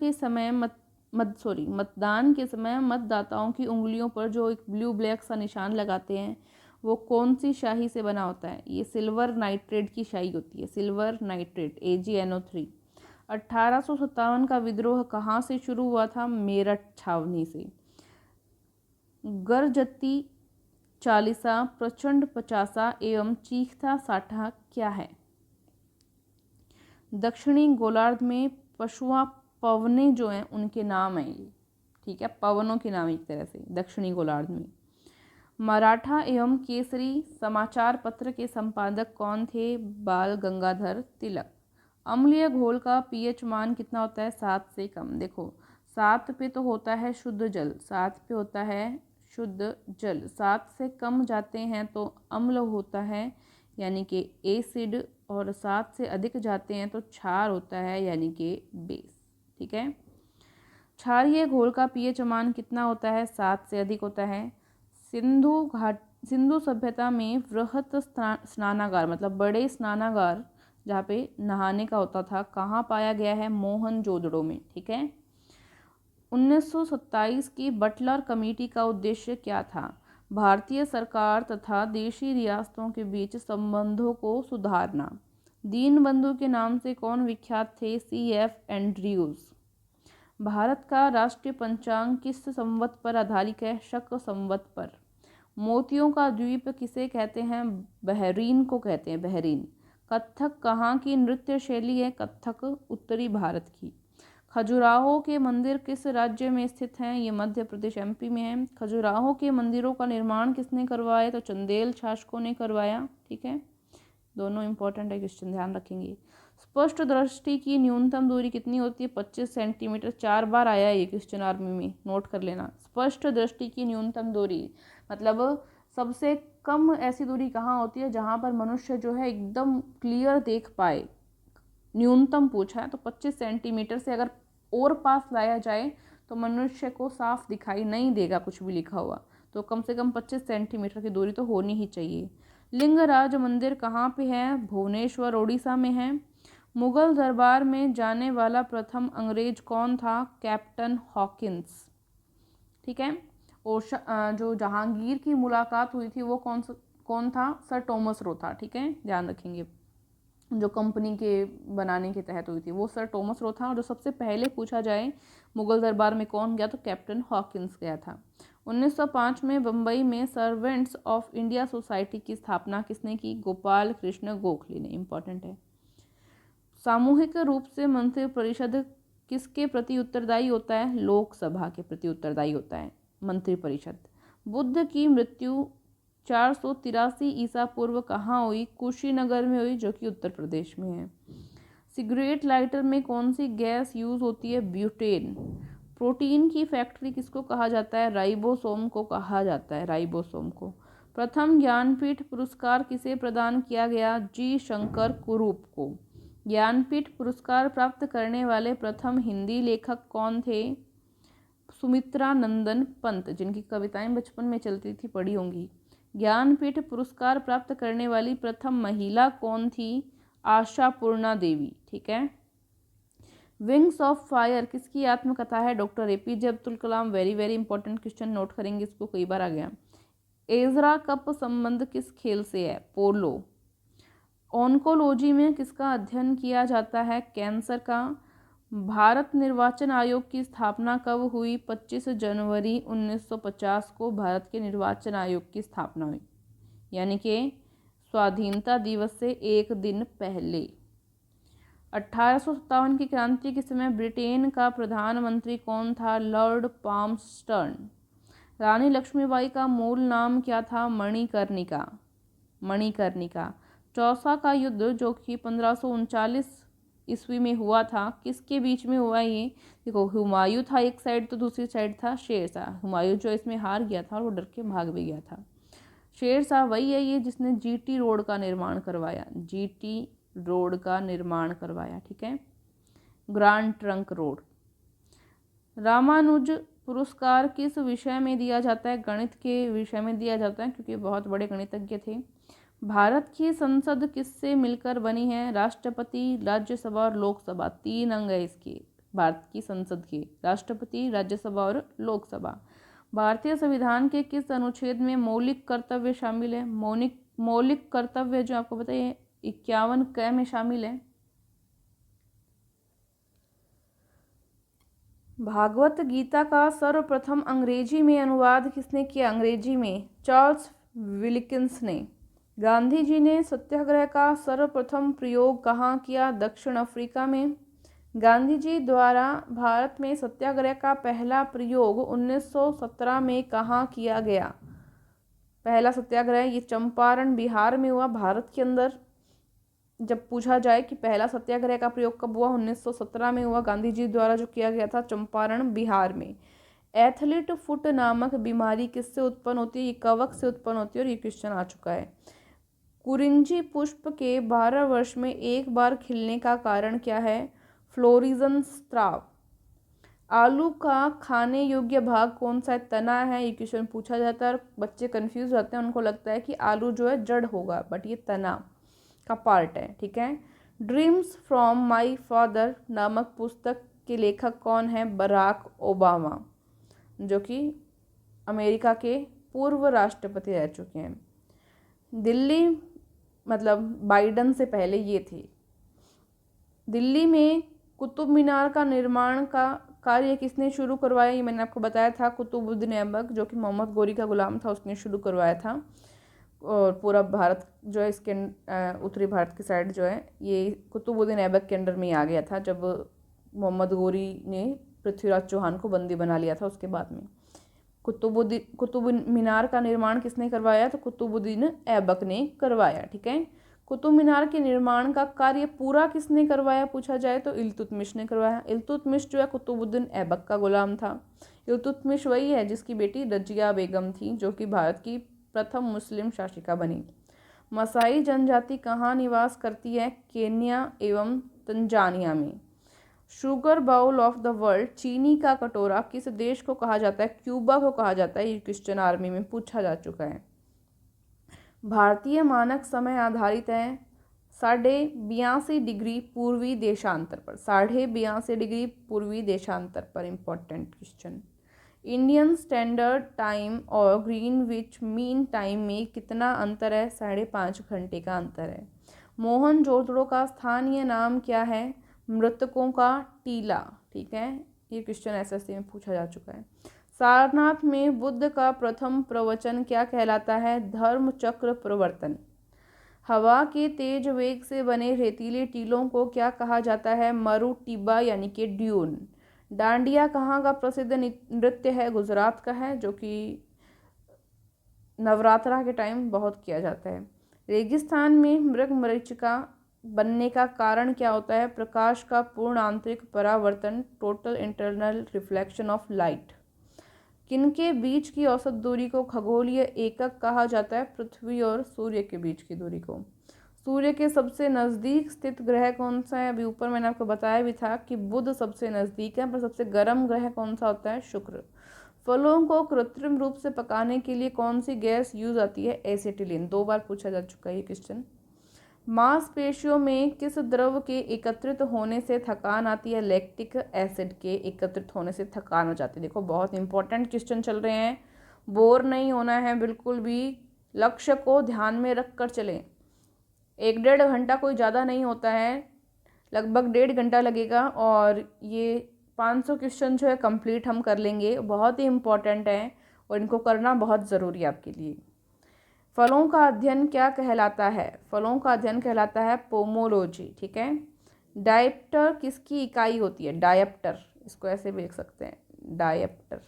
के समय मतदाताओं की उंगलियों पर जो एक ब्लू ब्लैक सा निशान लगाते हैं वो कौन सी स्याही से बना होता है? ये सिल्वर नाइट्रेट की स्याही होती है, सिल्वर नाइट्रेट, AgNO3। 1857 का विद्रोह कहाँ से शुरू हुआ था? मेरठ छावनी से। गर्जती चालीसा, प्रचंड पचासा एवं चीखता साठा क्या है? दक्षिणी गोलार्ध में पशुआ पवने जो हैं उनके नाम हैं ये, ठीक है, पवनों के नाम एक तरह से दक्षिणी गोलार्ध में। मराठा एवं केसरी समाचार पत्र के संपादक कौन थे? बाल गंगाधर तिलक। अम्लीय घोल का pH मान कितना होता है? 7 से कम। देखो 7 पे तो होता है शुद्ध जल, 7 पे होता है शुद्ध जल, 7 से कम जाते हैं तो अम्ल होता है यानी कि एसिड, और 7 से अधिक जाते हैं तो क्षार होता है यानी कि बेस, ठीक है। क्षारीय घोल का pH मान कितना होता है? 7 से अधिक होता है। सिंधु सभ्यता में वृहत स्नानागार मतलब बड़े स्नानागार जहाँ पे नहाने का होता था कहाँ पाया गया है? मोहनजोदड़ो में, ठीक है। 1927 की बटलर कमेटी का उद्देश्य क्या था? भारतीय सरकार तथा देशी रियासतों के बीच संबंधों को सुधारना। दीनबंधु के नाम से कौन विख्यात थे? C.F. एंड्रयूज। भारत का राष्ट्रीय पंचांग किस संवत पर आधारित है? शक संवत पर। मोतियों का द्वीप किसे कहते हैं? बहरीन को कहते हैं, बहरीन। कथक कहाँ की नृत्य शैली है? कथक उत्तरी भारत की। खजुराहो के मंदिर किस राज्य में स्थित हैं? ये मध्य प्रदेश MP में है। खजुराहो के मंदिरों का निर्माण किसने करवाया? तो चंदेल शासकों ने करवाया। ठीक है, दोनों इंपॉर्टेंट है, क्वेश्चन ध्यान रखेंगे। स्पष्ट दृष्टि की न्यूनतम दूरी कितनी होती है? 25 सेंटीमीटर। 4 बार आया है ये क्वेश्चन आर्मी में, नोट कर लेना। स्पष्ट दृष्टि की न्यूनतम दूरी मतलब सबसे कम ऐसी दूरी कहाँ होती है जहाँ पर मनुष्य जो है एकदम क्लियर देख पाए। न्यूनतम पूछा है तो 25 सेंटीमीटर से अगर और पास लाया जाए तो मनुष्य को साफ दिखाई नहीं देगा कुछ भी लिखा हुआ, तो कम से कम 25 सेंटीमीटर की दूरी तो होनी ही चाहिए। लिंगराज मंदिर कहाँ पे है? भुवनेश्वर उड़ीसा में है। मुगल दरबार में जाने वाला प्रथम अंग्रेज कौन था? Captain Hawkins. ठीक है, और जो जहांगीर की मुलाकात हुई थी वो कौन था? सर टॉमस रो था। ठीक है, ध्यान रखेंगे। जो कंपनी के बनाने के तहत हुई थी वो सर टॉमस रो था। और जो सबसे पहले पूछा जाए मुगल दरबार में कौन गया, तो कैप्टन हॉकिंस गया था। 1905 में बम्बई में सर्वेंट्स ऑफ इंडिया सोसाइटी की स्थापना किसने की? गोपाल कृष्ण गोखले ने। इंपॉर्टेंट है। सामूहिक रूप से मंत्रिपरिषद किसके प्रति उत्तरदायी होता है? लोकसभा के प्रति उत्तरदायी होता है मंत्रिपरिषद। बुद्ध की मृत्यु 483 ईसा पूर्व कहाँ हुई? कुशीनगर में हुई, जो कि उत्तर प्रदेश में है। सिगरेट लाइटर में कौन सी गैस यूज होती है? ब्यूटेन। प्रोटीन की फैक्ट्री किसको कहा जाता है? राइबोसोम को कहा जाता है, राइबोसोम को। प्रथम ज्ञानपीठ पुरस्कार किसे प्रदान किया गया? G. शंकर कुरूप को। ज्ञानपीठ पुरस्कार प्राप्त करने वाले प्रथम हिंदी लेखक कौन थे? सुमित्रा नंदन पंत, जिनकी कविताएं बचपन में चलती थी, पढ़ी होंगी। ज्ञानपीठ पुरस्कार प्राप्त करने वाली प्रथम महिला कौन थी? आशापूर्णा देवी। ठीक है। विंग्स ऑफ फायर किसकी आत्मकथा है? Doctor APJ Abdul Kalam. Very very important question, note करेंगे इसको, कई बार आ गया। एजरा कप संबंध किस खेल से है? पोलो। ऑन्कोलॉजी में किसका अध्ययन किया जाता है? कैंसर का। भारत निर्वाचन आयोग की स्थापना कब हुई? 25 जनवरी 1950 को भारत के निर्वाचन आयोग की स्थापना हुई, यानी कि स्वाधीनता दिवस से एक दिन पहले। 1857 की क्रांति के समय ब्रिटेन का प्रधानमंत्री कौन था? लॉर्ड पाल्मस्टर्न। रानी लक्ष्मीबाई का मूल नाम क्या था? मणिकर्णिका। मणिकर्णिका। चौसा का युद्ध जो कि 1539 ईस्वी में हुआ था, किसके बीच में हुआ? ये देखो, हुमायूं था एक साइड तो दूसरी साइड था शेरशाह। हुमायूं जो इसमें हार गया था और वो डर के भाग भी गया था। शेरशाह वही है ये जिसने GT रोड का निर्माण करवाया, GT रोड का निर्माण करवाया। ठीक है, ग्रांड ट्रंक रोड। रामानुज पुरस्कार किस विषय में दिया जाता है? गणित के विषय में दिया जाता है, क्योंकि बहुत बड़े गणितज्ञ थे। भारत की संसद किससे मिलकर बनी है? राष्ट्रपति, राज्यसभा और लोकसभा। 3 अंग है इसके, भारत की संसद के, राष्ट्रपति, राज्यसभा और लोकसभा। भारतीय संविधान के किस अनुच्छेद में मौलिक कर्तव्य शामिल है? मौलिक कर्तव्य जो आपको पता है 51 क में शामिल है। भागवत गीता का सर्वप्रथम अंग्रेजी में अनुवाद किसने किया? अंग्रेजी में चार्ल्स विल्किंस ने। गांधी जी ने सत्याग्रह का सर्वप्रथम प्रयोग कहाँ किया? दक्षिण अफ्रीका में। गांधी जी द्वारा भारत में सत्याग्रह का पहला प्रयोग 1917 में कहाँ किया गया? पहला सत्याग्रह ये चंपारण बिहार में हुआ, भारत के अंदर। जब पूछा जाए कि पहला सत्याग्रह का प्रयोग कब हुआ, 1917 में हुआ, गांधी जी द्वारा जो किया गया था चंपारण बिहार में। एथलीट फुट नामक बीमारी किससे उत्पन्न होती है? ये कवक से उत्पन्न होती है और ये क्वेश्चन आ चुका है। कुरिंजी पुष्प के 12 वर्ष में एक बार खिलने का कारण क्या है? फ्लोरिजन स्राव। आलू का खाने योग्य भाग कौन सा है? तना है। ये क्वेश्चन पूछा जाता है और बच्चे कंफ्यूज होते हैं, उनको लगता है कि आलू जो है जड़ होगा, बट ये तना का पार्ट है। ठीक है। ड्रीम्स फ्रॉम माई फादर नामक पुस्तक के लेखक कौन है? बराक ओबामा, जो कि अमेरिका के पूर्व राष्ट्रपति रह चुके हैं। दिल्ली मतलब बाइडन से पहले ये थे, दिल्ली में कुतुब मीनार का निर्माण का कार्य किसने शुरू करवाया? ये मैंने आपको बताया था, कुतुबुद्दीन ऐबक, जो कि मोहम्मद गोरी का गुलाम था, उसने शुरू करवाया था। और पूरा भारत जो है इसके उत्तरी भारत की साइड जो है ये कुतुबुद्दीन ऐबक के अंडर में ही आ गया था, जब मोहम्मद गोरी ने पृथ्वीराज चौहान को बंदी बना लिया था उसके बाद में। कुतुब मीनार का निर्माण किसने करवाया? तो कुतुबुद्दीन ऐबक ने करवाया। ठीक है, कुतुब मीनार के निर्माण का कार्य पूरा किसने करवाया पूछा जाए तो इल्तुतमिश ने करवाया। इल्तुतमिश जो है कुतुबुद्दीन ऐबक का गुलाम था। इल्तुतमिश वही है जिसकी बेटी रजिया बेगम थी, जो कि भारत की प्रथम मुस्लिम शासिका बनी। मसाई जनजाति कहाँ निवास करती है? केन्या एवं तंजानिया में। Sugar bowl of the world, चीनी का कटोरा, किस देश को कहा जाता है? क्यूबा को कहा जाता है। ये क्वेश्चन आर्मी में पूछा जा चुका है। भारतीय मानक समय आधारित है 82.5 डिग्री पूर्वी देशांतर पर। 82.5 डिग्री पूर्वी देशांतर पर, important question. Indian standard time और ग्रीनविच मीन टाइम में कितना अंतर है? 5.5 घंटे का अंतर है। मोहनजोदड़ो का स्थानीय नाम क्या है? मृतकों का टीला। ठीक है, ये क्वेश्चन एसएससी में पूछा जा चुका है। सारनाथ में बुद्ध का प्रथम प्रवचन क्या कहलाता है? धर्म चक्र प्रवर्तन। हवा के तेज वेग से बने रेतीले टीलों को क्या कहा जाता है? मरु टिब्बा यानी कि ड्यून। डांडिया कहाँ का प्रसिद्ध नृत्य है? गुजरात का है, जो कि नवरात्रा के टाइम बहुत किया जाता है। रेगिस्तान में मृगमरीचिका बनने का कारण क्या होता है? प्रकाश का पूर्ण आंतरिक परावर्तन, total internal reflection of light. किनके बीच की औसत दूरी को खगोलीय एकक कहा जाता है? पृथ्वी और सूर्य के बीच की दूरी को। सूर्य के सबसे नज़दीक स्थित ग्रह कौन सा है? अभी ऊपर मैंने आपको बताया भी था कि बुध सबसे नज़दीक है, पर सबसे गर्म ग्रह कौन सा होता है? शुक्र। फलों को कृत्रिम रूप से पकाने के लिए कौन सी गैस यूज आती है? एसिटिलीन। 2 बार पूछा जा चुका है ये क्वेश्चन। मांसपेशियों में किस द्रव के एकत्रित होने से थकान आती है? लैक्टिक एसिड के एकत्रित होने से थकान हो जाती है। देखो बहुत इंपॉर्टेंट क्वेश्चन चल रहे हैं, बोर नहीं होना है बिल्कुल भी, लक्ष्य को ध्यान में रख कर चलें। 1-1.5 घंटा कोई ज़्यादा नहीं होता है, लगभग 1.5 घंटा लगेगा और ये 500 क्वेश्चन जो है कंप्लीट हम कर लेंगे। बहुत ही इंपॉर्टेंट है और इनको करना बहुत ज़रूरी है आपके लिए। फलों का अध्ययन क्या कहलाता है? फलों का अध्ययन कहलाता है पोमोलॉजी। ठीक है, डायप्टर किसकी इकाई होती है? डायप्टर, इसको ऐसे भी लिख सकते हैं, डायप्टर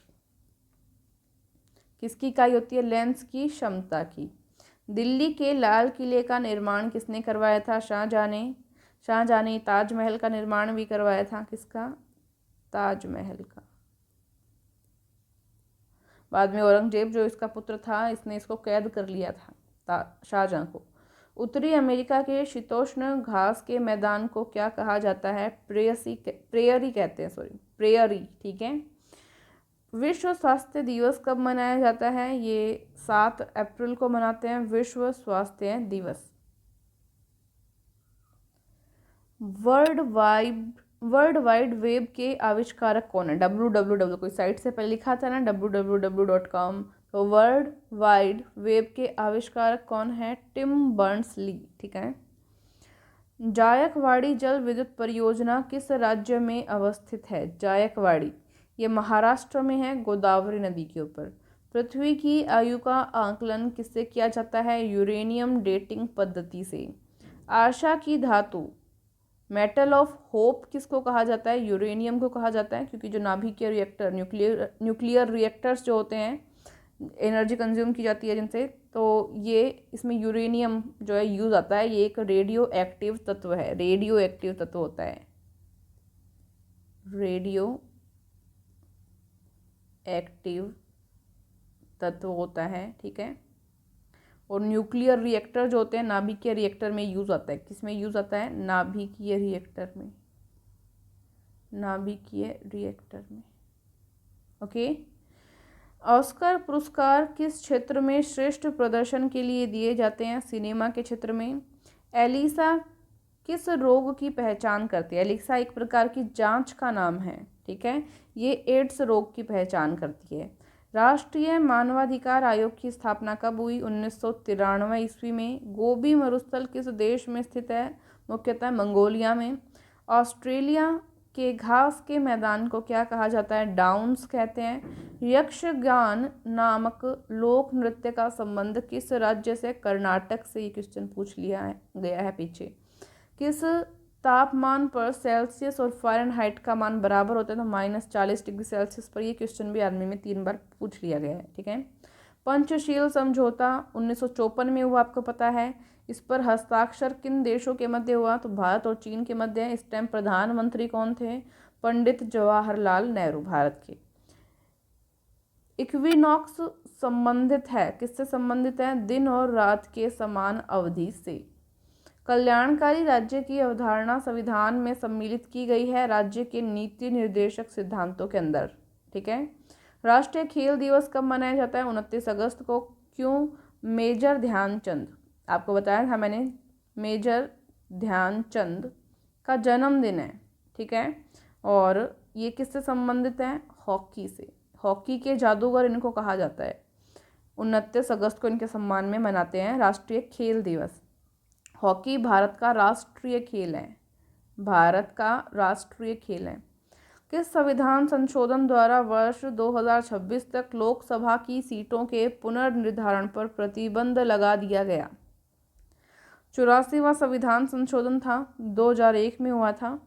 किसकी इकाई होती है? लेंस की क्षमता की। दिल्ली के लाल किले का निर्माण किसने करवाया था? शाहजहां ने। शाहजहां ने ताजमहल का निर्माण भी करवाया था। किसका? ताजमहल का। बाद में औरंगजेब जो इसका पुत्र था, इसने इसको कैद कर लिया था शाहजहां को। उत्तरी अमेरिका के शीतोष्ण घास के मैदान को क्या कहा जाता है? प्रेयरी कहते हैं, सॉरी प्रेयरी। ठीक है, विश्व स्वास्थ्य दिवस कब मनाया जाता है? ये 7 अप्रैल को मनाते हैं, विश्व स्वास्थ्य दिवस। वर्ल्ड वाइड वेब के आविष्कारक कौन है? www, कोई साइट से पहले लिखा था ना www.com, तो वर्ल्ड वाइड वेब के आविष्कारक कौन है? टिम बर्न्स ली। ठीक है, जायकवाड़ी जल विद्युत परियोजना किस राज्य में अवस्थित है? जायकवाड़ी ये महाराष्ट्र में है, गोदावरी नदी के ऊपर। पृथ्वी की आयु का आकलन किससे किया जाता है? यूरेनियम डेटिंग पद्धति से। आशा की धातु, मेटल ऑफ होप किसको कहा जाता है? यूरेनियम को कहा जाता है, क्योंकि जो नाभिकीय रिएक्टर, न्यूक्लियर रिएक्टर्स जो होते हैं, एनर्जी कंज्यूम की जाती है जिनसे, तो ये इसमें यूरेनियम जो है यूज आता है। ये एक रेडियो एक्टिव तत्व है, रेडियो एक्टिव तत्व होता है, रेडियो एक्टिव तत्व होता है। ठीक है, और न्यूक्लियर रिएक्टर जो होते हैं नाभिकीय रिएक्टर में यूज आता है। किस में यूज आता है? नाभिकीय रिएक्टर में, नाभिकीय रिएक्टर में। ओके, ऑस्कर पुरस्कार किस क्षेत्र में श्रेष्ठ प्रदर्शन के लिए दिए जाते हैं? सिनेमा के क्षेत्र में। एलिसा किस रोग की पहचान करती है? एलिसा एक प्रकार की जांच का नाम है। ठीक है, ये एड्स रोग की पहचान करती है। राष्ट्रीय मानवाधिकार आयोग की स्थापना कब हुई? 1993 ईस्वी में। गोबी मरुस्थल किस देश में स्थित है? मुख्यतः मंगोलिया में। ऑस्ट्रेलिया के घास के मैदान को क्या कहा जाता है? डाउन्स कहते हैं। यक्षगान नामक लोक नृत्य का संबंध किस राज्य से? कर्नाटक से। ये क्वेश्चन पूछ लिया है गया है पीछे। किस तापमान पर सेल्सियस और फ़ारेनहाइट का मान बराबर होता है? तो -40 डिग्री सेल्सियस पर। ये क्वेश्चन भी आर्मी में 3 बार पूछ लिया गया है, ठीक है। पंचशील समझौता 1954 में हुआ, आपको पता है। इस पर हस्ताक्षर किन देशों के मध्य हुआ? तो भारत और चीन के मध्य है। इस टाइम प्रधानमंत्री कौन थे? पंडित जवाहरलाल नेहरू, भारत के। इक्विनॉक्स संबंधित है, किससे संबंधित है? दिन और रात के समान अवधि से। कल्याणकारी राज्य की अवधारणा संविधान में सम्मिलित की गई है राज्य के नीति निर्देशक सिद्धांतों के अंदर, ठीक है। राष्ट्रीय खेल दिवस कब मनाया जाता है? 29 अगस्त को। क्यों? मेजर ध्यानचंद, आपको बताया था मैंने, मेजर ध्यानचंद का जन्मदिन है, ठीक है। और ये किससे संबंधित है? हॉकी से। हॉकी के जादूगर इनको कहा जाता है। 29 अगस्त को इनके सम्मान में मनाते हैं राष्ट्रीय खेल दिवस। हॉकी भारत का राष्ट्रीय खेल है, भारत का राष्ट्रीय खेल है। किस संविधान संशोधन द्वारा वर्ष 2026 तक लोकसभा की सीटों के पुनर्निर्धारण पर प्रतिबंध लगा दिया गया? 84वां संविधान संशोधन था, 2001 में हुआ था।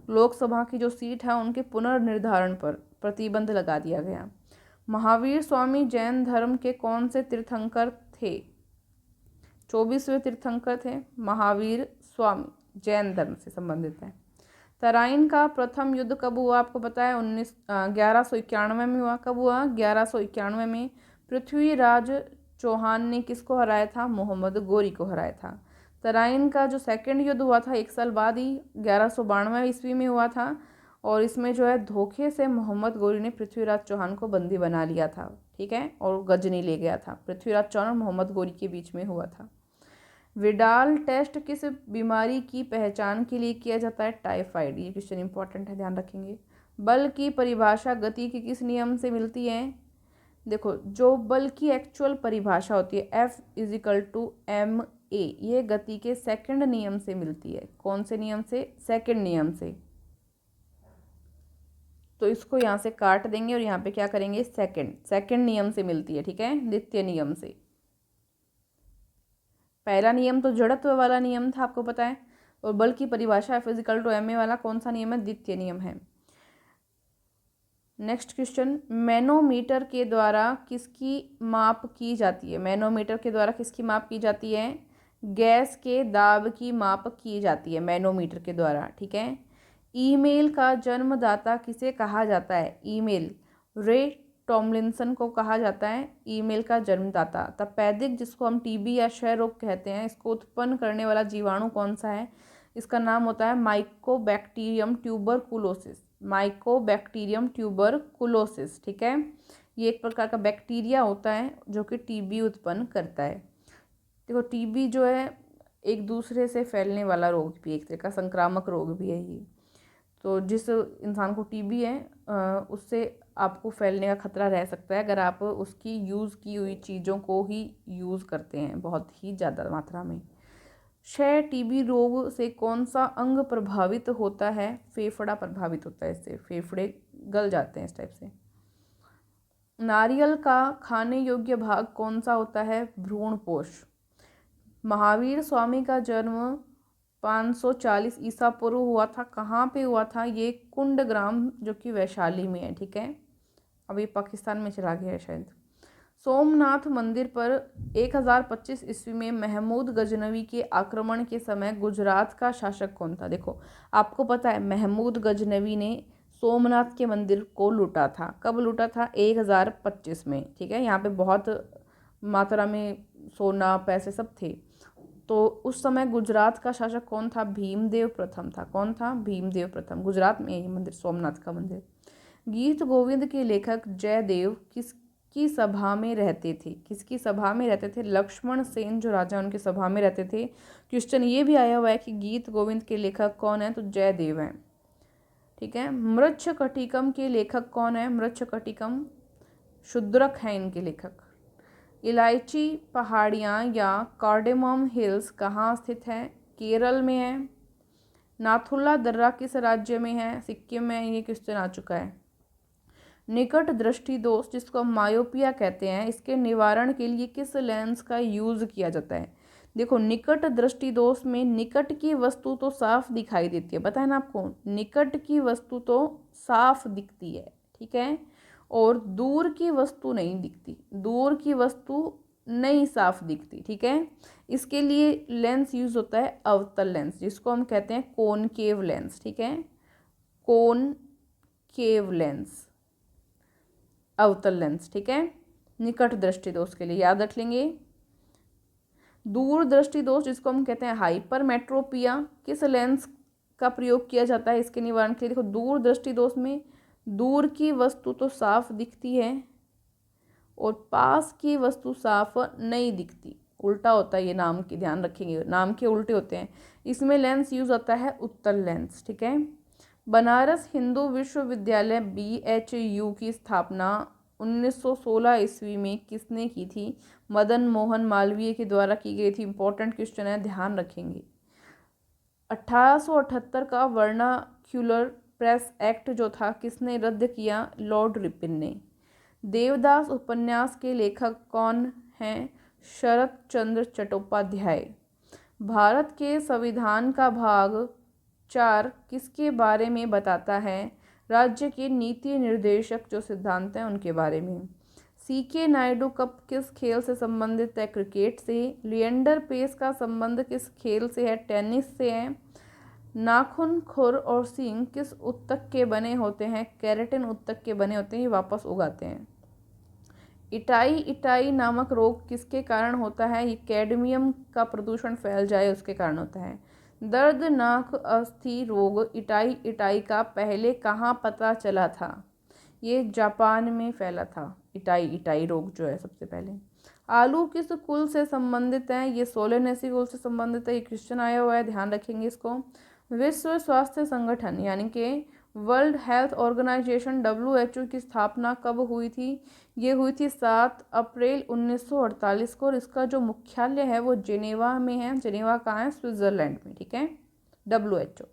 लोकसभा की जो सीट है उनके पुनर्निर्धारण पर प्रतिबंध लगा दिया गया। महावीर स्वामी जैन धर्म के कौन से तीर्थंकर थे? 24वें तीर्थंकर थे महावीर स्वामी, जैन धर्म से संबंधित है। तराइन का प्रथम युद्ध कब हुआ? आपको पता है 1191 में हुआ। कब हुआ? 1191 में। पृथ्वीराज चौहान ने किसको हराया था? मोहम्मद गोरी को हराया था। तराइन का जो सेकंड युद्ध हुआ था 1 साल बाद ही 1192 ईस्वी में हुआ था, और इसमें जो है धोखे से मोहम्मद गोरी ने पृथ्वीराज चौहान को बंदी बना लिया था, ठीक है, और गजनी ले गया था। पृथ्वीराज चौहान और मोहम्मद गोरी के बीच में हुआ था। विडाल टेस्ट किस बीमारी की पहचान के लिए किया जाता है? टाइफाइड। ये क्वेश्चन इंपॉर्टेंट है, ध्यान रखेंगे। बल की परिभाषा गति के किस नियम से मिलती है? देखो, जो बल की एक्चुअल परिभाषा होती है F=ma, ये गति के सेकंड नियम से मिलती है। कौन से नियम से? सेकंड नियम से। तो इसको यहाँ से काट देंगे और यहाँ पे क्या करेंगे? सेकंड नियम से मिलती है, ठीक है, द्वितीय नियम से। पहला नियम तो जड़त्व वाला नियम था, आपको पता है, और बल की परिभाषा F=ma वाला कौन सा नियम है? द्वितीय नियम है। नेक्स्ट क्वेश्चन, मैनोमीटर के द्वारा किसकी माप की जाती है? मैनोमीटर के द्वारा किसकी माप की जाती है? गैस के दाब की माप की जाती है मैनोमीटर के द्वारा, ठीक है। ईमेल का जन्मदाता किसे कहा जाता है? ईमेल, रे टॉमलिंसन को कहा जाता है ईमेल का जन्मदाता। तपेदिक, जिसको हम टीबी या क्षय रोग कहते हैं, इसको उत्पन्न करने वाला जीवाणु कौन सा है? इसका नाम होता है माइकोबैक्टीरियम ट्यूबरकुलोसिस। माइकोबैक्टीरियम ट्यूबरकुलोसिस, ठीक है। ये एक प्रकार का बैक्टीरिया होता है जो कि टीबी उत्पन्न करता है। देखो, टीबी जो है एक दूसरे से फैलने वाला रोग भी, एक तरह का संक्रामक रोग भी है ये। तो जिस इंसान को टीबी है उससे आपको फैलने का खतरा रह सकता है अगर आप उसकी यूज़ की हुई चीज़ों को ही यूज़ करते हैं बहुत ही ज़्यादा मात्रा में। क्षय टीबी रोग से कौन सा अंग प्रभावित होता है? फेफड़ा प्रभावित होता है, इससे फेफड़े गल जाते हैं इस टाइप से। नारियल का खाने योग्य भाग कौन सा होता है? भ्रूणपोष। महावीर स्वामी का जन्म 540 ईसा पूर्व हुआ था। कहाँ पे हुआ था? ये कुंडग्राम, जो कि वैशाली में है, ठीक है। अभी पाकिस्तान में चला गया है शायद। सोमनाथ मंदिर पर 1025 ईस्वी में महमूद गजनवी के आक्रमण के समय गुजरात का शासक कौन था? देखो, आपको पता है महमूद गजनवी ने सोमनाथ के मंदिर को लूटा था। कब लूटा था? 1025 में, ठीक है। यहाँ पे बहुत मात्रा में सोना पैसे सब थे। तो उस समय गुजरात का शासक कौन था? भीमदेव प्रथम था। कौन था? भीमदेव प्रथम। गुजरात में ये मंदिर, सोमनाथ का मंदिर। गीत गोविंद के लेखक जयदेव किसकी सभा में रहते थे? किसकी सभा में रहते थे? लक्ष्मण सेन जो राजा, उनकी सभा में रहते थे। क्वेश्चन ये भी आया हुआ है कि गीत गोविंद के लेखक कौन है? तो जयदेव हैं, ठीक है। मृच्छकटिकम के लेखक कौन है? मृच्छकटिकम शूद्रक हैं इनके लेखक। इलायची पहाड़ियाँ या कार्डेमम हिल्स कहाँ स्थित है? केरल में है। नाथुला दर्रा किस राज्य में है? सिक्किम में। ये क्वेश्चन आ चुका है। निकट दृष्टि दोष जिसको हम मायोपिया कहते हैं, इसके निवारण के लिए किस लेंस का यूज किया जाता है? देखो, निकट दृष्टि दोष में निकट की वस्तु तो साफ दिखाई देती है, पता है ना आपको, निकट की वस्तु तो साफ दिखती है, ठीक है, और दूर की वस्तु नहीं दिखती, दूर की वस्तु नहीं साफ दिखती, ठीक है। इसके लिए लेंस यूज होता है अवतल लेंस, जिसको हम कहते हैं कोनकेव लेंस, ठीक है, कोनकेव लेंस, अवतल लेंस, ठीक है। निकट दृष्टि दोष के लिए याद रख लेंगे। दूर दृष्टि दोष जिसको हम कहते हैं हाइपरमेट्रोपिया, किस लेंस का प्रयोग किया जाता है इसके निवारण के लिए? देखो, दूर दृष्टि दोष में दूर की वस्तु तो साफ दिखती है और पास की वस्तु साफ नहीं दिखती, उल्टा होता है ये, नाम की ध्यान रखेंगे, नाम के उल्टे होते हैं। इसमें लेंस यूज होता है उत्तल लेंस, ठीक है। बनारस हिंदू विश्वविद्यालय BHU की स्थापना 1916 ईस्वी में किसने की थी? मदन मोहन मालवीय के द्वारा की गई थी। इंपॉर्टेंट क्वेश्चन है, ध्यान रखेंगे। 1878 का वर्नाक्यूलर प्रेस एक्ट जो था किसने रद्द किया? लॉर्ड रिपन ने। देवदास उपन्यास के लेखक कौन हैं? शरत चंद्र चट्टोपाध्याय। भारत के संविधान का भाग 4 किसके बारे में बताता है? राज्य के नीति निर्देशक जो सिद्धांत हैं उनके बारे में। CK नायडू कप किस खेल से संबंधित है? क्रिकेट से। लिएंडर पेस का संबंध किस खेल से है? टेनिस से है। नाखून, खुर और सींग किस उत्तक के बने होते हैं? केराटिन उत्तक के बने होते हैं, ये वापस उगाते हैं। इटाई नामक रोग किसके कारण होता है? ये कैडमियम का प्रदूषण फैल जाए उसके कारण होता है। दर्दनाक अस्थि रोग इटाई का पहले कहाँ पता चला था? ये जापान में फैला था, इटाई रोग जो है सबसे पहले। आलू किस कुल से संबंधित है? ये सोलेनेसी कुल से संबंधित है। ये क्वेश्चन आया हुआ है, ध्यान रखेंगे इसको। विश्व स्वास्थ्य संगठन यानी कि वर्ल्ड हेल्थ ऑर्गेनाइजेशन WHO की स्थापना कब हुई थी? ये हुई थी 7 अप्रैल 1948 को, और इसका जो मुख्यालय है वो जेनेवा में है। जेनेवा कहाँ है? स्विट्जरलैंड में, ठीक है। WHO।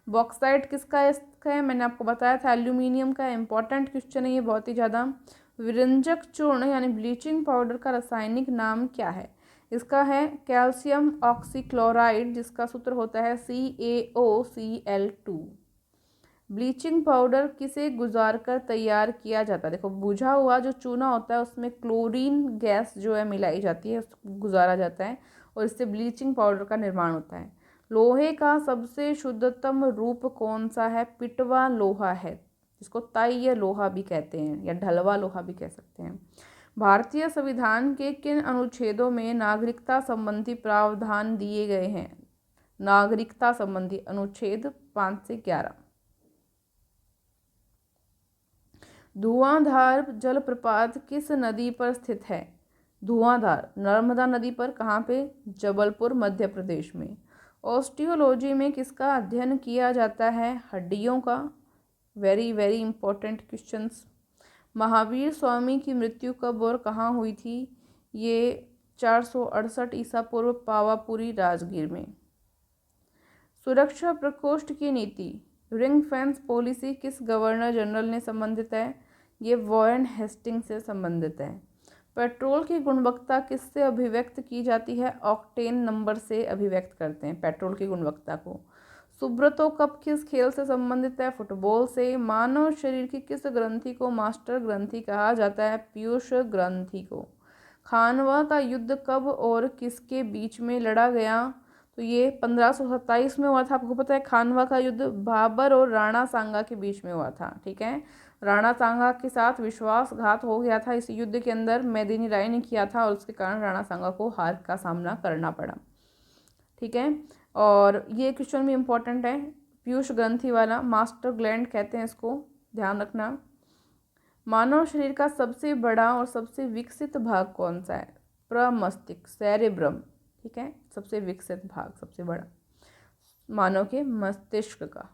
बॉक्साइट किसका है? मैंने आपको बताया था एल्यूमिनियम का। इंपॉर्टेंट क्वेश्चन है ये, बहुत ही ज़्यादा। विरंजक चूर्ण यानी ब्लीचिंग पाउडर का रासायनिक नाम क्या है? इसका है कैल्शियम ऑक्सीक्लोराइड, जिसका सूत्र होता है CaOCl2। ब्लीचिंग पाउडर किसे गुजार कर तैयार किया जाता है? देखो, बुझा हुआ जो चूना होता है उसमें क्लोरीन गैस जो है मिलाई जाती है, उसको गुजारा जाता है और इससे ब्लीचिंग पाउडर का निर्माण होता है। लोहे का सबसे शुद्धतम रूप कौन सा है? पिटवा लोहा है, जिसको ताइय लोहा भी कहते हैं या ढलवा लोहा भी कह सकते हैं। भारतीय संविधान के किन अनुच्छेदों में नागरिकता संबंधी प्रावधान दिए गए हैं? नागरिकता संबंधी अनुच्छेद 5 से 11। धुआंधार जलप्रपात किस नदी पर स्थित है? धुआंधार नर्मदा नदी पर। कहाँ पे? जबलपुर, मध्य प्रदेश में। ऑस्टियोलॉजी में किसका अध्ययन किया जाता है? हड्डियों का। Very very important questions. Mahavir Swami की मृत्यु कब और कहाँ हुई थी? ये 468 ईसा पूर्व, पावापुरी, राजगीर में। सुरक्षा प्रकोष्ठ की नीति रिंग फेंस पॉलिसी किस गवर्नर जनरल ने संबंधित है? ये वॉरेन हेस्टिंग से संबंधित है। पेट्रोल की गुणवत्ता किससे अभिव्यक्त की जाती है? ऑक्टेन नंबर से अभिव्यक्त करते हैं पेट्रोल की गुणवत्ता को। सुब्रतो कप किस खेल से संबंधित है? फुटबॉल से। मानव शरीर की किस ग्रंथि को मास्टर ग्रंथि कहा जाता है? पीयूष ग्रंथि को। खानवा का युद्ध कब और किसके बीच में लड़ा गया? तो ये 1527 में हुआ था। आपको पता है खानवा का युद्ध बाबर और राणा सांगा के बीच में हुआ था, ठीक है। राणा सांगा के साथ विश्वासघात हो गया था इस युद्ध के अंदर, मेदिनी राय ने किया था और उसके कारण राणा सांगा को हार का सामना करना पड़ा, ठीक है। और ये क्वेश्चन भी इम्पोर्टेंट है, पीयूष ग्रंथि वाला, मास्टर ग्लैंड कहते हैं इसको, ध्यान रखना। मानव शरीर का सबसे बड़ा और सबसे विकसित भाग कौन सा है? प्रमस्तिष्क, सेरेब्रम, ठीक है। सबसे विकसित भाग, सबसे बड़ा मानव के मस्तिष्क का।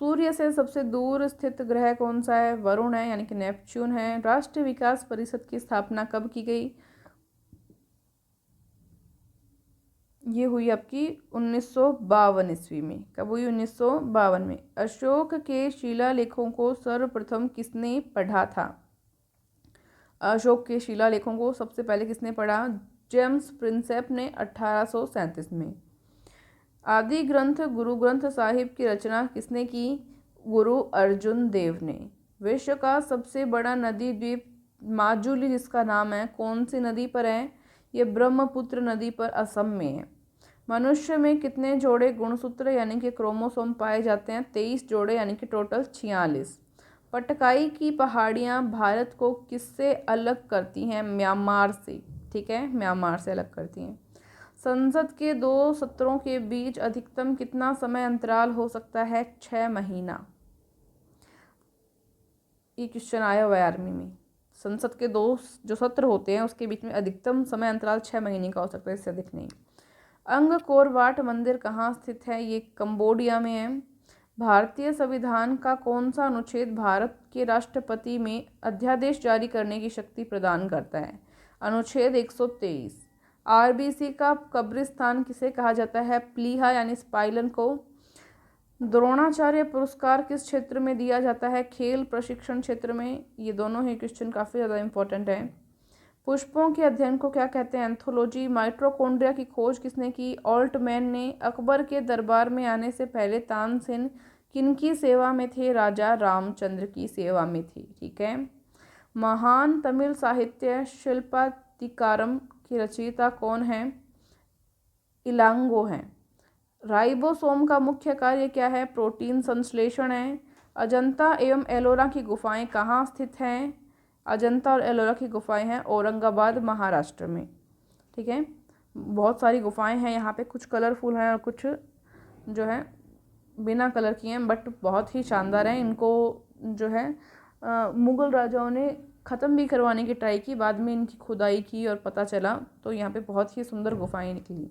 सूर्य से सबसे दूर स्थित ग्रह कौन सा है? वरुण है, यानी कि नेपच्यून है। राष्ट्रीय विकास परिषद की स्थापना कब की गई? ये हुई आपकी 1952 ईस्वी में। कब हुई? 1952 में। अशोक के शिलालेखों को सर्वप्रथम किसने पढ़ा था? अशोक के शिलालेखों को सबसे पहले किसने पढ़ा? जेम्स प्रिंसेप ने 1837 में। आदि ग्रंथ गुरु ग्रंथ साहिब की रचना किसने की? गुरु अर्जुन देव ने। विश्व का सबसे बड़ा नदी द्वीप माजुली जिसका नाम है, कौन सी नदी पर है? ये ब्रह्मपुत्र नदी पर असम में है। मनुष्य में कितने जोड़े गुणसूत्र यानी कि क्रोमोसोम पाए जाते हैं? 23 जोड़े यानी कि टोटल 46। पटकाई की पहाड़ियाँ भारत को किससे अलग करती हैं? म्यांमार से। ठीक है, म्यांमार से अलग करती हैं। संसद के 2 सत्रों के बीच अधिकतम कितना समय अंतराल हो सकता है? 6 महीना। ये क्वेश्चन आया 12वीं में। संसद के 2 जो सत्र होते हैं उसके बीच में अधिकतम समय अंतराल 6 महीने का हो सकता है, इससे अधिक नहीं। अंगकोर वाट मंदिर कहाँ स्थित है? ये कंबोडिया में है। भारतीय संविधान का कौन सा अनुच्छेद भारत के राष्ट्रपति में अध्यादेश जारी करने की शक्ति प्रदान करता है? अनुच्छेद 123। आरबीसी का कब्रिस्तान किसे कहा जाता है? प्लीहा यानी स्पाइलन को। द्रोणाचार्य पुरस्कार किस क्षेत्र में दिया जाता है? खेल प्रशिक्षण क्षेत्र में। ये दोनों ही क्वेश्चन काफ़ी ज़्यादा इंपॉर्टेंट है। पुष्पों के अध्ययन को क्या कहते हैं? एंथोलॉजी। माइटोकॉन्ड्रिया की खोज किसने की? ऑल्टमैन ने। अकबर के दरबार में आने से पहले तानसेन किनकी सेवा में थे? राजा रामचंद्र की सेवा में थी। ठीक है। महान तमिल साहित्य शिल्पाधिकारम की रचयिता कौन है? इलांगो हैं। राइबोसोम का मुख्य कार्य क्या है? प्रोटीन संश्लेषण है। अजंता एवं एलोरा की गुफाएं कहाँ स्थित हैं? अजंता और एलोरा की गुफाएं हैं औरंगाबाद महाराष्ट्र में। ठीक है, बहुत सारी गुफाएं हैं यहाँ पे, कुछ कलरफुल हैं और कुछ जो है बिना कलर की हैं, बट बहुत ही शानदार हैं। इनको जो है मुग़ल राजाओं ने ख़त्म भी करवाने की ट्राई की, बाद में इनकी खुदाई की और पता चला, तो यहाँ पे बहुत ही सुंदर गुफाएं निकली।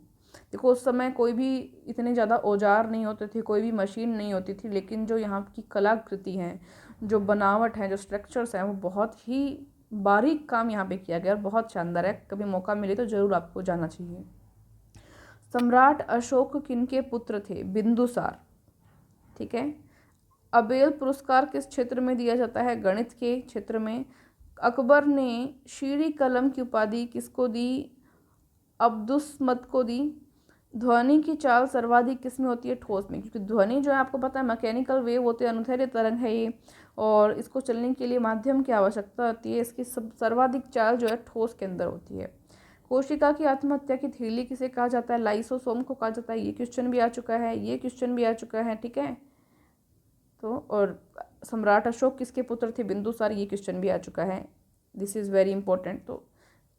देखो उस समय कोई भी इतने ज़्यादा औजार नहीं होते थे, कोई भी मशीन नहीं होती थी, लेकिन जो यहाँ की कलाकृति हैं, जो बनावट है, जो स्ट्रक्चर्स हैं, वो बहुत ही बारीक काम यहाँ पे किया गया और बहुत शानदार है। कभी मौका मिले तो ज़रूर आपको जाना चाहिए। सम्राट अशोक किनके पुत्र थे? बिंदुसार। ठीक है। अबेल पुरस्कार किस क्षेत्र में दिया जाता है? गणित के क्षेत्र में। अकबर ने शीरी कलम की उपाधि किसको दी? अब्दुस्मत को दी। ध्वनि की चाल सर्वाधिक किस में होती है? ठोस में, क्योंकि ध्वनि जो है आपको पता है मैकेनिकल वेव होते हैं, अनुदैर्ध्य तरंग है ये, और इसको चलने के लिए माध्यम की आवश्यकता होती है। इसकी सर्वाधिक चाल जो है ठोस के अंदर होती है। कोशिका की आत्महत्या की थैली किसे कहा जाता है? लाइसोसोम को कहा जाता है। ये क्वेश्चन भी आ चुका है, ये क्वेश्चन भी आ चुका है। ठीक है, तो और सम्राट अशोक किसके पुत्र थे? बिंदुसार। ये क्वेश्चन भी आ चुका है। This is very important. तो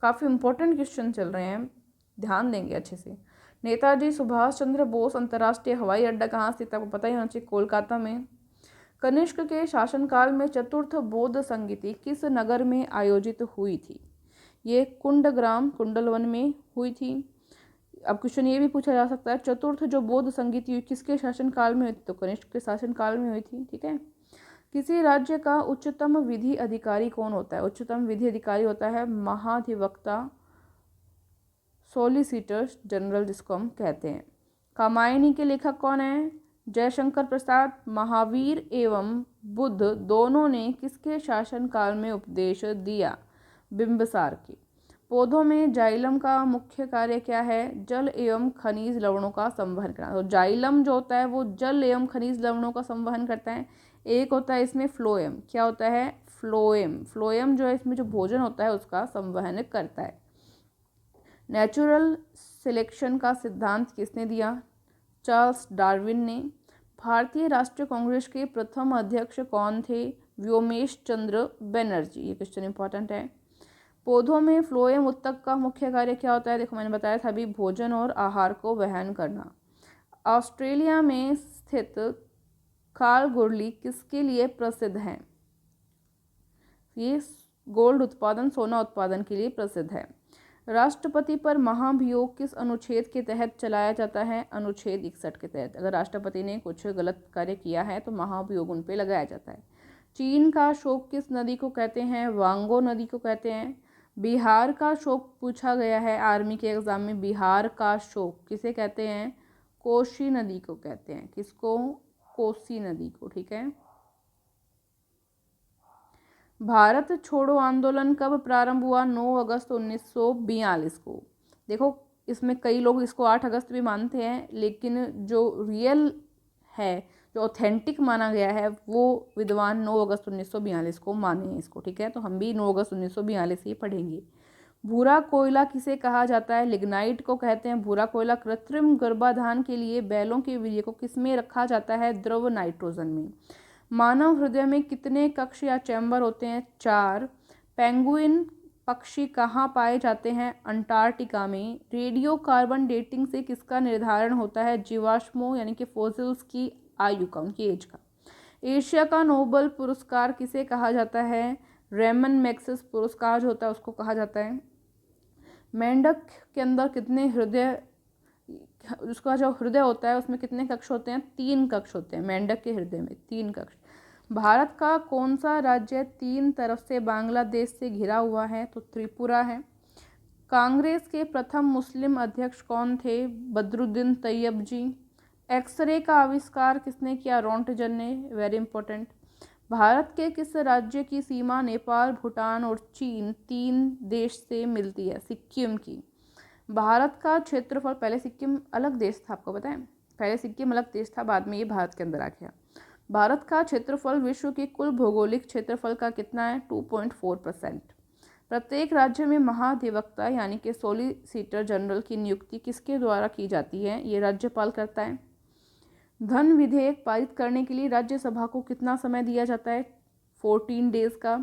काफ़ी इंपॉर्टेंट क्वेश्चन चल रहे हैं, ध्यान देंगे अच्छे से। नेताजी सुभाष चंद्र बोस अंतर्राष्ट्रीय हवाई अड्डा कहाँ स्थित है? आपको पता ही होना चाहिए, कोलकाता में। कनिष्क के शासनकाल में चतुर्थ बौद्ध संगीति किस नगर में आयोजित हुई थी? ये कुंडग्राम कुंडलवन में हुई थी। अब क्वेश्चन ये भी पूछा जा सकता है, चतुर्थ जो बौद्ध संगीति हुई किसके शासनकाल में हुई थी? तो कनिष्क के शासनकाल में हुई थी। ठीक है। किसी राज्य का उच्चतम विधि अधिकारी कौन होता है? उच्चतम विधि अधिकारी होता है महाधिवक्ता, सॉलिसिटर जनरल जिसको हम कहते हैं। कामायनी के लेखक कौन है? जयशंकर प्रसाद। महावीर एवं बुद्ध दोनों ने किसके शासनकाल में उपदेश दिया? बिंबिसार के। पौधों में जाइलम का मुख्य कार्य क्या है? जल एवं खनिज लवणों का संवहन करना। तो जाइलम जो होता है वो जल एवं खनिज लवणों का संवहन करता है। एक होता है इसमें फ्लोएम। क्या होता है? फ्लोएम। फ्लोएम जो है इसमें जो भोजन होता है उसका संवहन करता है। नेचुरल सिलेक्शन का सिद्धांत किसने दिया? चार्ल्स डार्विन ने। भारतीय राष्ट्रीय कांग्रेस के प्रथम अध्यक्ष कौन थे? व्योमेश चंद्र बनर्जी। ये क्वेश्चन इंपॉर्टेंट है। पौधों में फ्लोएम उत्तक का मुख्य कार्य क्या होता है? देखो मैंने बताया था अभी, भोजन और आहार को वहन करना। ऑस्ट्रेलिया में स्थित खालगुरली किसके लिए प्रसिद्ध है? ये गोल्ड उत्पादन, सोना उत्पादन के लिए प्रसिद्ध है। राष्ट्रपति पर महाभियोग किस अनुच्छेद के तहत चलाया जाता है? अनुच्छेद 61 के तहत। अगर राष्ट्रपति ने कुछ गलत कार्य किया है तो महाभियोग उन पर लगाया जाता है। चीन का शोक किस नदी को कहते हैं? वांगो नदी को कहते हैं। बिहार का शोक पूछा गया है आर्मी के एग्जाम में। बिहार का शोक किसे कहते हैं? कोसी नदी को कहते हैं। किसको? कोसी नदी को। ठीक है। भारत छोड़ो आंदोलन कब प्रारंभ हुआ? 9 अगस्त 1942 को। देखो इसमें कई लोग इसको 8 अगस्त भी मानते हैं, लेकिन जो रियल है, जो ऑथेंटिक माना गया है, वो विद्वान 9 अगस्त 1942 को माने हैं इसको। ठीक है, तो हम भी 9 अगस्त 1942 ही पढ़ेंगे। भूरा कोयला किसे कहा जाता है? लिग्नाइट को कहते हैं भूरा कोयला। कृत्रिम गर्भाधान के लिए बैलों के वीर्य को किसमें रखा जाता है? द्रव नाइट्रोजन में। मानव हृदय में कितने कक्ष या चैम्बर होते हैं? 4। पेंगुइन पक्षी कहाँ पाए जाते हैं? अंटार्कटिका में। रेडियो कार्बन डेटिंग से किसका निर्धारण होता है? जीवाश्मों यानी कि फॉसिल्स की आयु का, उनकी एज का। एशिया का नोबेल पुरस्कार किसे कहा जाता है? रेमन मैग्सेस पुरस्कार जो होता है उसको कहा जाता है। मेंढक के अंदर कितने हृदय, उसका जो हृदय होता है उसमें कितने कक्ष होते हैं? 3 कक्ष होते हैं। मेंढक के हृदय में 3 कक्ष। भारत का कौन सा राज्य 3 तरफ से बांग्लादेश से घिरा हुआ है? तो त्रिपुरा है। कांग्रेस के प्रथम मुस्लिम अध्यक्ष कौन थे? बदरुद्दीन तैयब जी। एक्सरे का आविष्कार किसने किया? रोंटगन ने। Very important. भारत के किस राज्य की सीमा नेपाल, भूटान और चीन 3 देश से मिलती है? सिक्किम की। भारत का क्षेत्रफल, पहले सिक्किम अलग देश था, आपको पता है? पहले सिक्किम अलग देश था, बाद में ये भारत के अंदर आ गया। भारत का क्षेत्रफल विश्व के कुल भौगोलिक क्षेत्रफल का कितना है? 2.4%। प्रत्येक राज्य में महाधिवक्ता यानी कि सॉलिसिटर जनरल की नियुक्ति किसके द्वारा की जाती है? ये राज्यपाल करता है। धन विधेयक पारित करने के लिए राज्यसभा को कितना समय दिया जाता है? 14 डेज का।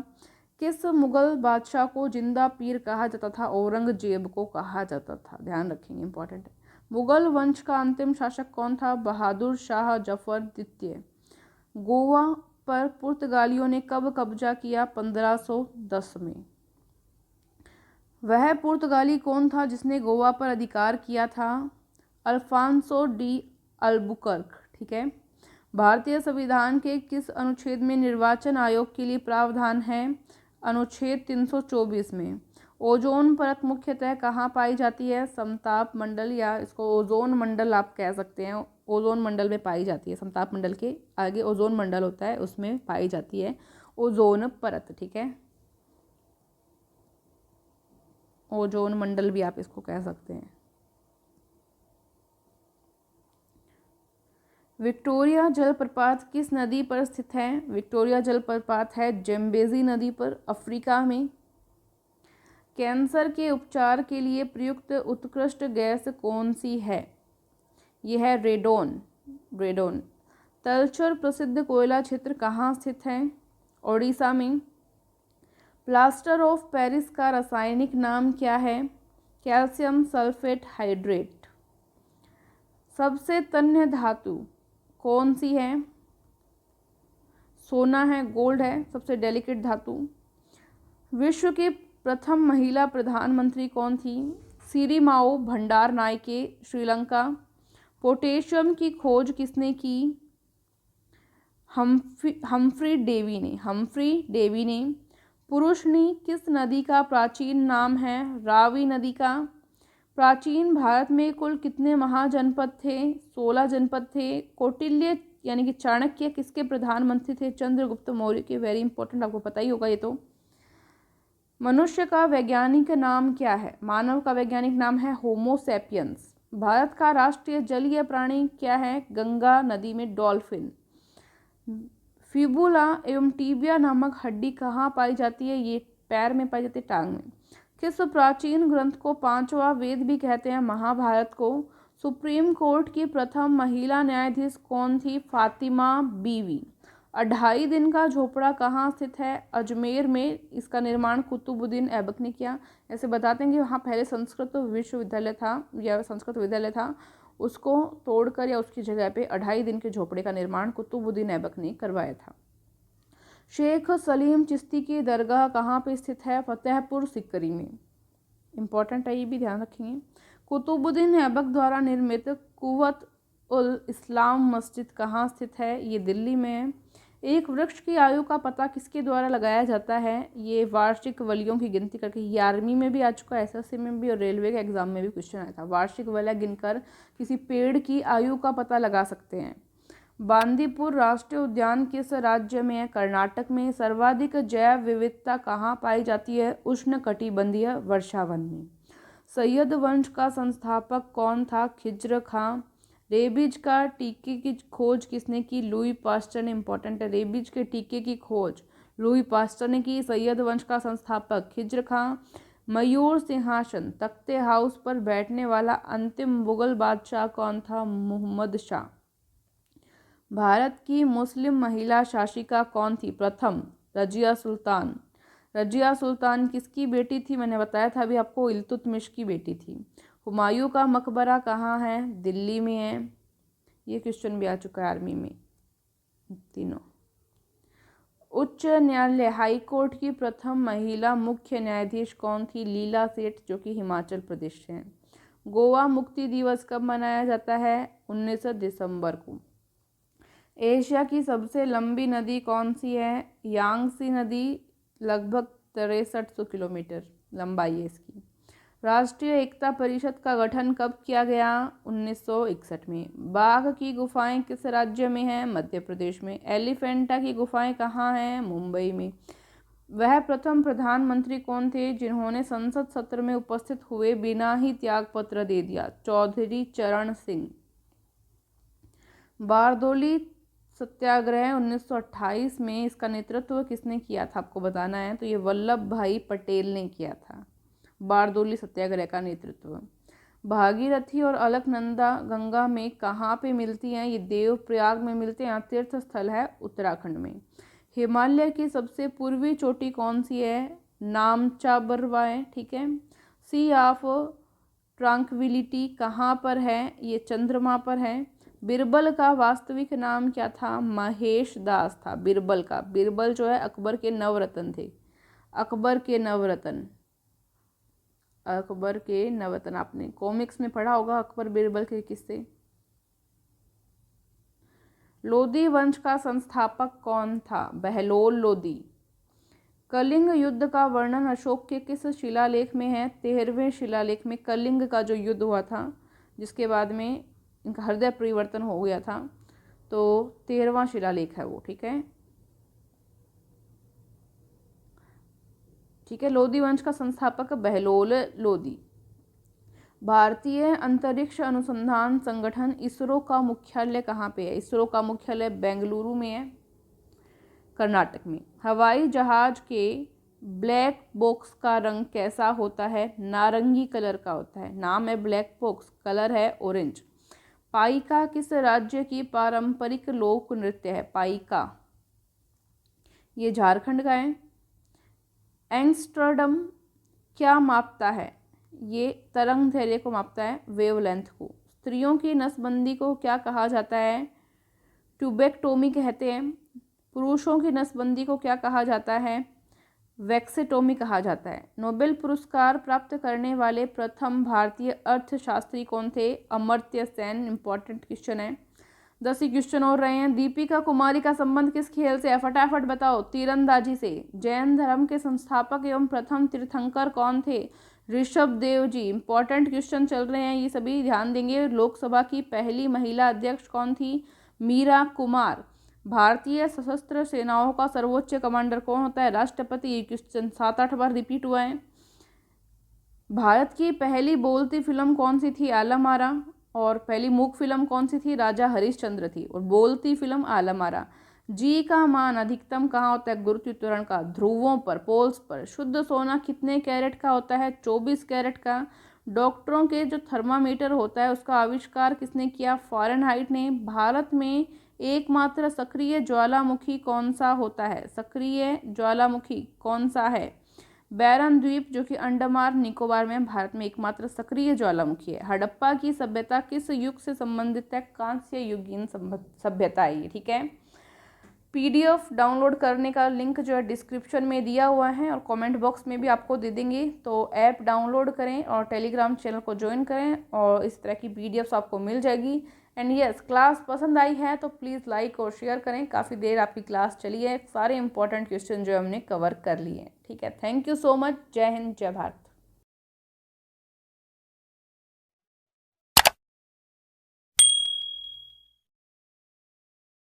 किस मुगल बादशाह को जिंदा पीर कहा जाता था? औरंगजेब को कहा जाता था। ध्यान रखेंगे, इंपॉर्टेंट है। मुगल वंश का अंतिम शासक कौन था? बहादुर शाह जफर द्वितीय। गोवा पर पुर्तगालियों ने कब कब्जा किया? 1510 में। वह पुर्तगाली कौन था जिसने गोवा पर अधिकार किया था? Alfonso de Albuquerque. ठीक है। भारतीय संविधान के किस अनुच्छेद में निर्वाचन आयोग के लिए प्रावधान है? अनुच्छेद 324 में। ओजोन परत मुख्यतः कहाँ पाई जाती है? समताप मंडल, या इसको ओजोन मंडल आप कह सकते हैं। ओजोन मंडल में पाई जाती है। समताप मंडल के आगे ओजोन मंडल होता है, उसमें पाई जाती है ओजोन परत। ठीक है, ओजोन मंडल भी आप इसको कह सकते हैं। विक्टोरिया जलप्रपात किस नदी पर स्थित है? विक्टोरिया जलप्रपात है जेम्बेजी नदी पर, अफ्रीका में। कैंसर के उपचार के लिए प्रयुक्त उत्कृष्ट गैस कौन सी है? यह है रेडोन। रेडोन। तलचर प्रसिद्ध कोयला क्षेत्र कहाँ स्थित है? ओडिशा में। प्लास्टर ऑफ पेरिस का रासायनिक नाम क्या है? Calcium sulphate hydrate. सबसे तन्य धातु कौन सी है? सोना है, गोल्ड है सबसे डेलिकेट धातु। विश्व की प्रथम महिला प्रधानमंत्री कौन थी? सिरिमाओ भंडारनायके, श्रीलंका। पोटेशियम की खोज किसने की? हम्फ्री डेवी ने। हम्फ्री डेवी ने। पुरुषनी किस नदी का प्राचीन नाम है? रावी नदी का। प्राचीन भारत में कुल कितने महाजनपद थे? 16 जनपद थे। कौटिल्य यानी कि चाणक्य किसके प्रधानमंत्री थे? चंद्रगुप्त मौर्य के। वेरी इंपॉर्टेंट, आपको पता ही होगा ये तो। मनुष्य का वैज्ञानिक नाम क्या है? मानव का वैज्ञानिक नाम है होमो सैपियंस। भारत का राष्ट्रीय जलीय प्राणी क्या है? गंगा नदी में डॉल्फिन। फिबुला एवं टीबिया नामक हड्डी कहाँ पाई जाती है? ये पैर में पाई जाती है, टांग में। किस प्राचीन ग्रंथ को 5वां वेद भी कहते हैं? महाभारत को। सुप्रीम कोर्ट की प्रथम महिला न्यायाधीश कौन थी? फातिमा बीवी। 2.5 दिन का झोपड़ा कहाँ स्थित है? अजमेर में। इसका निर्माण कुतुबुद्दीन ऐबक ने किया। ऐसे बताते हैं कि वहाँ पहले संस्कृत विश्वविद्यालय था या संस्कृत विद्यालय था, उसको तोड़कर या उसकी जगह पे 2.5 दिन के झोपड़े का निर्माण कुतुबुद्दीन ऐबक ने करवाया था। शेख सलीम चिश्ती की दरगाह कहाँ पे स्थित है? फतेहपुर सिकरी में। इंपॉर्टेंट है, ये भी ध्यान रखेंगे। कुतुबुद्दीन ऐबक द्वारा निर्मित कुव्वत उल इस्लाम मस्जिद कहाँ स्थित है? ये दिल्ली में है। एक वृक्ष की आयु का पता किसके द्वारा लगाया जाता है? ये वार्षिक वलयों की गिनती करके। ये आर्मी में भी आ चुका है, एसएससी में भी और रेलवे के एग्जाम में भी क्वेश्चन आया था। वार्षिक वलय गिनकर किसी पेड़ की आयु का पता लगा सकते हैं। बांदीपुर राष्ट्रीय उद्यान किस राज्य में है? कर्नाटक में। सर्वाधिक जैव विविधता कहाँ पाई जाती है? उष्णकटिबंधीय वर्षावन में। सैयद वंश का संस्थापक कौन था? खिज्र खां। रेबीज का टीके की खोज किसने की? लुई पास्टर ने। इंपॉर्टेंट है, रेबीज के टीके की खोज लुई पास्टर ने की। सैयद वंश का संस्थापक खिज्र खां। मयूर सिंहासन तख्ते हाउस पर बैठने वाला अंतिम मुगल बादशाह कौन था? मुहम्मद शाह। भारत की मुस्लिम महिला शासिका कौन थी? प्रथम रजिया सुल्तान। रजिया सुल्तान किसकी बेटी थी? मैंने बताया था अभी आपको, इल्तुतमिश की बेटी थी। हुमायूं का मकबरा कहाँ है? दिल्ली में है। ये क्वेश्चन भी आ चुका है आर्मी में तीनों। उच्च न्यायालय हाई कोर्ट की प्रथम महिला मुख्य न्यायाधीश कौन थी? लीला सेठ, जो कि हिमाचल प्रदेश से हैं। गोवा मुक्ति दिवस कब मनाया जाता है? 19 दिसंबर को। एशिया की सबसे लंबी नदी कौन सी है? यांगसी नदी, लगभग 6300 किलोमीटर लंबाई है इसकी। राष्ट्रीय एकता परिषद का गठन कब किया गया? 1961 में। बाघ की गुफाएं किस राज्य में हैं? मध्य प्रदेश में। एलिफेंटा की गुफाएं कहाँ हैं? मुंबई में। वह प्रथम प्रधानमंत्री कौन थे जिन्होंने संसद सत्र में उपस्थित हुए बिना ही त्यागपत्र दे दिया? चौधरी चरण सिंह। बारदोली सत्याग्रह 1928 में, इसका नेतृत्व किसने किया था? आपको बताना है। तो ये वल्लभ भाई पटेल ने किया था बारदोली सत्याग्रह का नेतृत्व। भागीरथी और अलकनंदा गंगा में कहाँ पे मिलती हैं? ये देवप्रयाग में मिलते हैं। तीर्थ स्थल है उत्तराखंड में। हिमालय की सबसे पूर्वी चोटी कौन सी है? नामचाबरवाए, ठीक है। सी ऑफ ट्रांक्विलिटी कहाँ पर है? ये चंद्रमा पर है। बिरबल का वास्तविक नाम क्या था? महेश दास था बिरबल का। बिरबल जो है अकबर के नवरत्न थे। अकबर के नवरत्न, अकबर के नवरत्न, आपने कॉमिक्स में पढ़ा होगा अकबर बिरबल के किस्से। लोदी वंश का संस्थापक कौन था? बहलोल लोदी। कलिंग युद्ध का वर्णन अशोक के किस शिलालेख में है? 13वें शिलालेख में। कलिंग का जो युद्ध हुआ था जिसके बाद में इनका हृदय परिवर्तन हो गया था, तो 13वां शिलालेख है वो, ठीक है। ठीक है, लोदी वंश का संस्थापक बहलोल लोदी। भारतीय अंतरिक्ष अनुसंधान संगठन इसरो का मुख्यालय कहाँ पे है? इसरो का मुख्यालय बेंगलुरु में है, कर्नाटक में। हवाई जहाज के ब्लैक बॉक्स का रंग कैसा होता है? नारंगी कलर का होता है। नाम है ब्लैक बॉक्स, कलर है ऑरेंज। पाइका किस राज्य की पारंपरिक लोक नृत्य है? पाइका ये झारखंड का है। एंगस्ट्रडम क्या मापता है? ये तरंग दैर्ध्य को मापता है, वेवलेंथ को। स्त्रियों की नसबंदी को क्या कहा जाता है? ट्यूबेक्टोमी कहते हैं। पुरुषों की नसबंदी को क्या कहा जाता है? वैक्सेटोमी कहा जाता है। नोबेल पुरस्कार प्राप्त करने वाले प्रथम भारतीय अर्थशास्त्री कौन थे? अमर्त्य सेन। इंपॉर्टेंट क्वेश्चन है। 10 ही क्वेश्चन और रहे हैं। दीपिका कुमारी का संबंध किस खेल से है? फटाफट बताओ। तीरंदाजी से। जैन धर्म के संस्थापक एवं प्रथम तीर्थंकर कौन थे? ऋषभ देव जी। इंपॉर्टेंट क्वेश्चन चल रहे हैं, ये सभी ध्यान देंगे। लोकसभा की पहली महिला अध्यक्ष कौन थी? मीरा कुमार। भारतीय सशस्त्र सेनाओं का सर्वोच्च कमांडर कौन होता है? राष्ट्रपति। ये क्वेश्चन 7-8 बार रिपीट हुआ है। भारत की पहली बोलती फिल्म कौन सी थी? आलम आरा। और पहली मूक फिल्म कौन सी थी? राजा हरिश्चंद्र थी। और बोलती फिल्म आलम आरा। जी का मान अधिकतम कहाँ होता है? गुरुत्व त्वरण का, ध्रुवों पर, पोल्स पर। शुद्ध सोना कितने कैरेट का होता है? 24 कैरेट का। डॉक्टरों के जो थर्मामीटर होता है उसका आविष्कार किसने किया? फ़ारेनहाइट ने। भारत में एकमात्र सक्रिय ज्वालामुखी कौन सा होता है? सक्रिय ज्वालामुखी कौन सा है? बैरन द्वीप, जो कि अंडमान निकोबार में, भारत में एकमात्र सक्रिय ज्वालामुखी है। हड़प्पा की सभ्यता किस युग से संबंधित है? कांस्य युगीन सभ्यता है ये, ठीक है। PDF डाउनलोड करने का लिंक जो है डिस्क्रिप्शन में दिया हुआ है और कमेंट बॉक्स में भी आपको दे देंगे। तो ऐप डाउनलोड करें और टेलीग्राम चैनल को ज्वाइन करें और इस तरह की PDFs आपको मिल जाएगी। एंड यस, क्लास पसंद आई है तो प्लीज़ लाइक और शेयर करें। काफ़ी देर आपकी क्लास चली है, सारे इंपॉर्टेंट क्वेश्चन जो हमने कवर कर लिए हैं। ठीक है, थैंक यू सो मच। जय हिंद, जय भारत।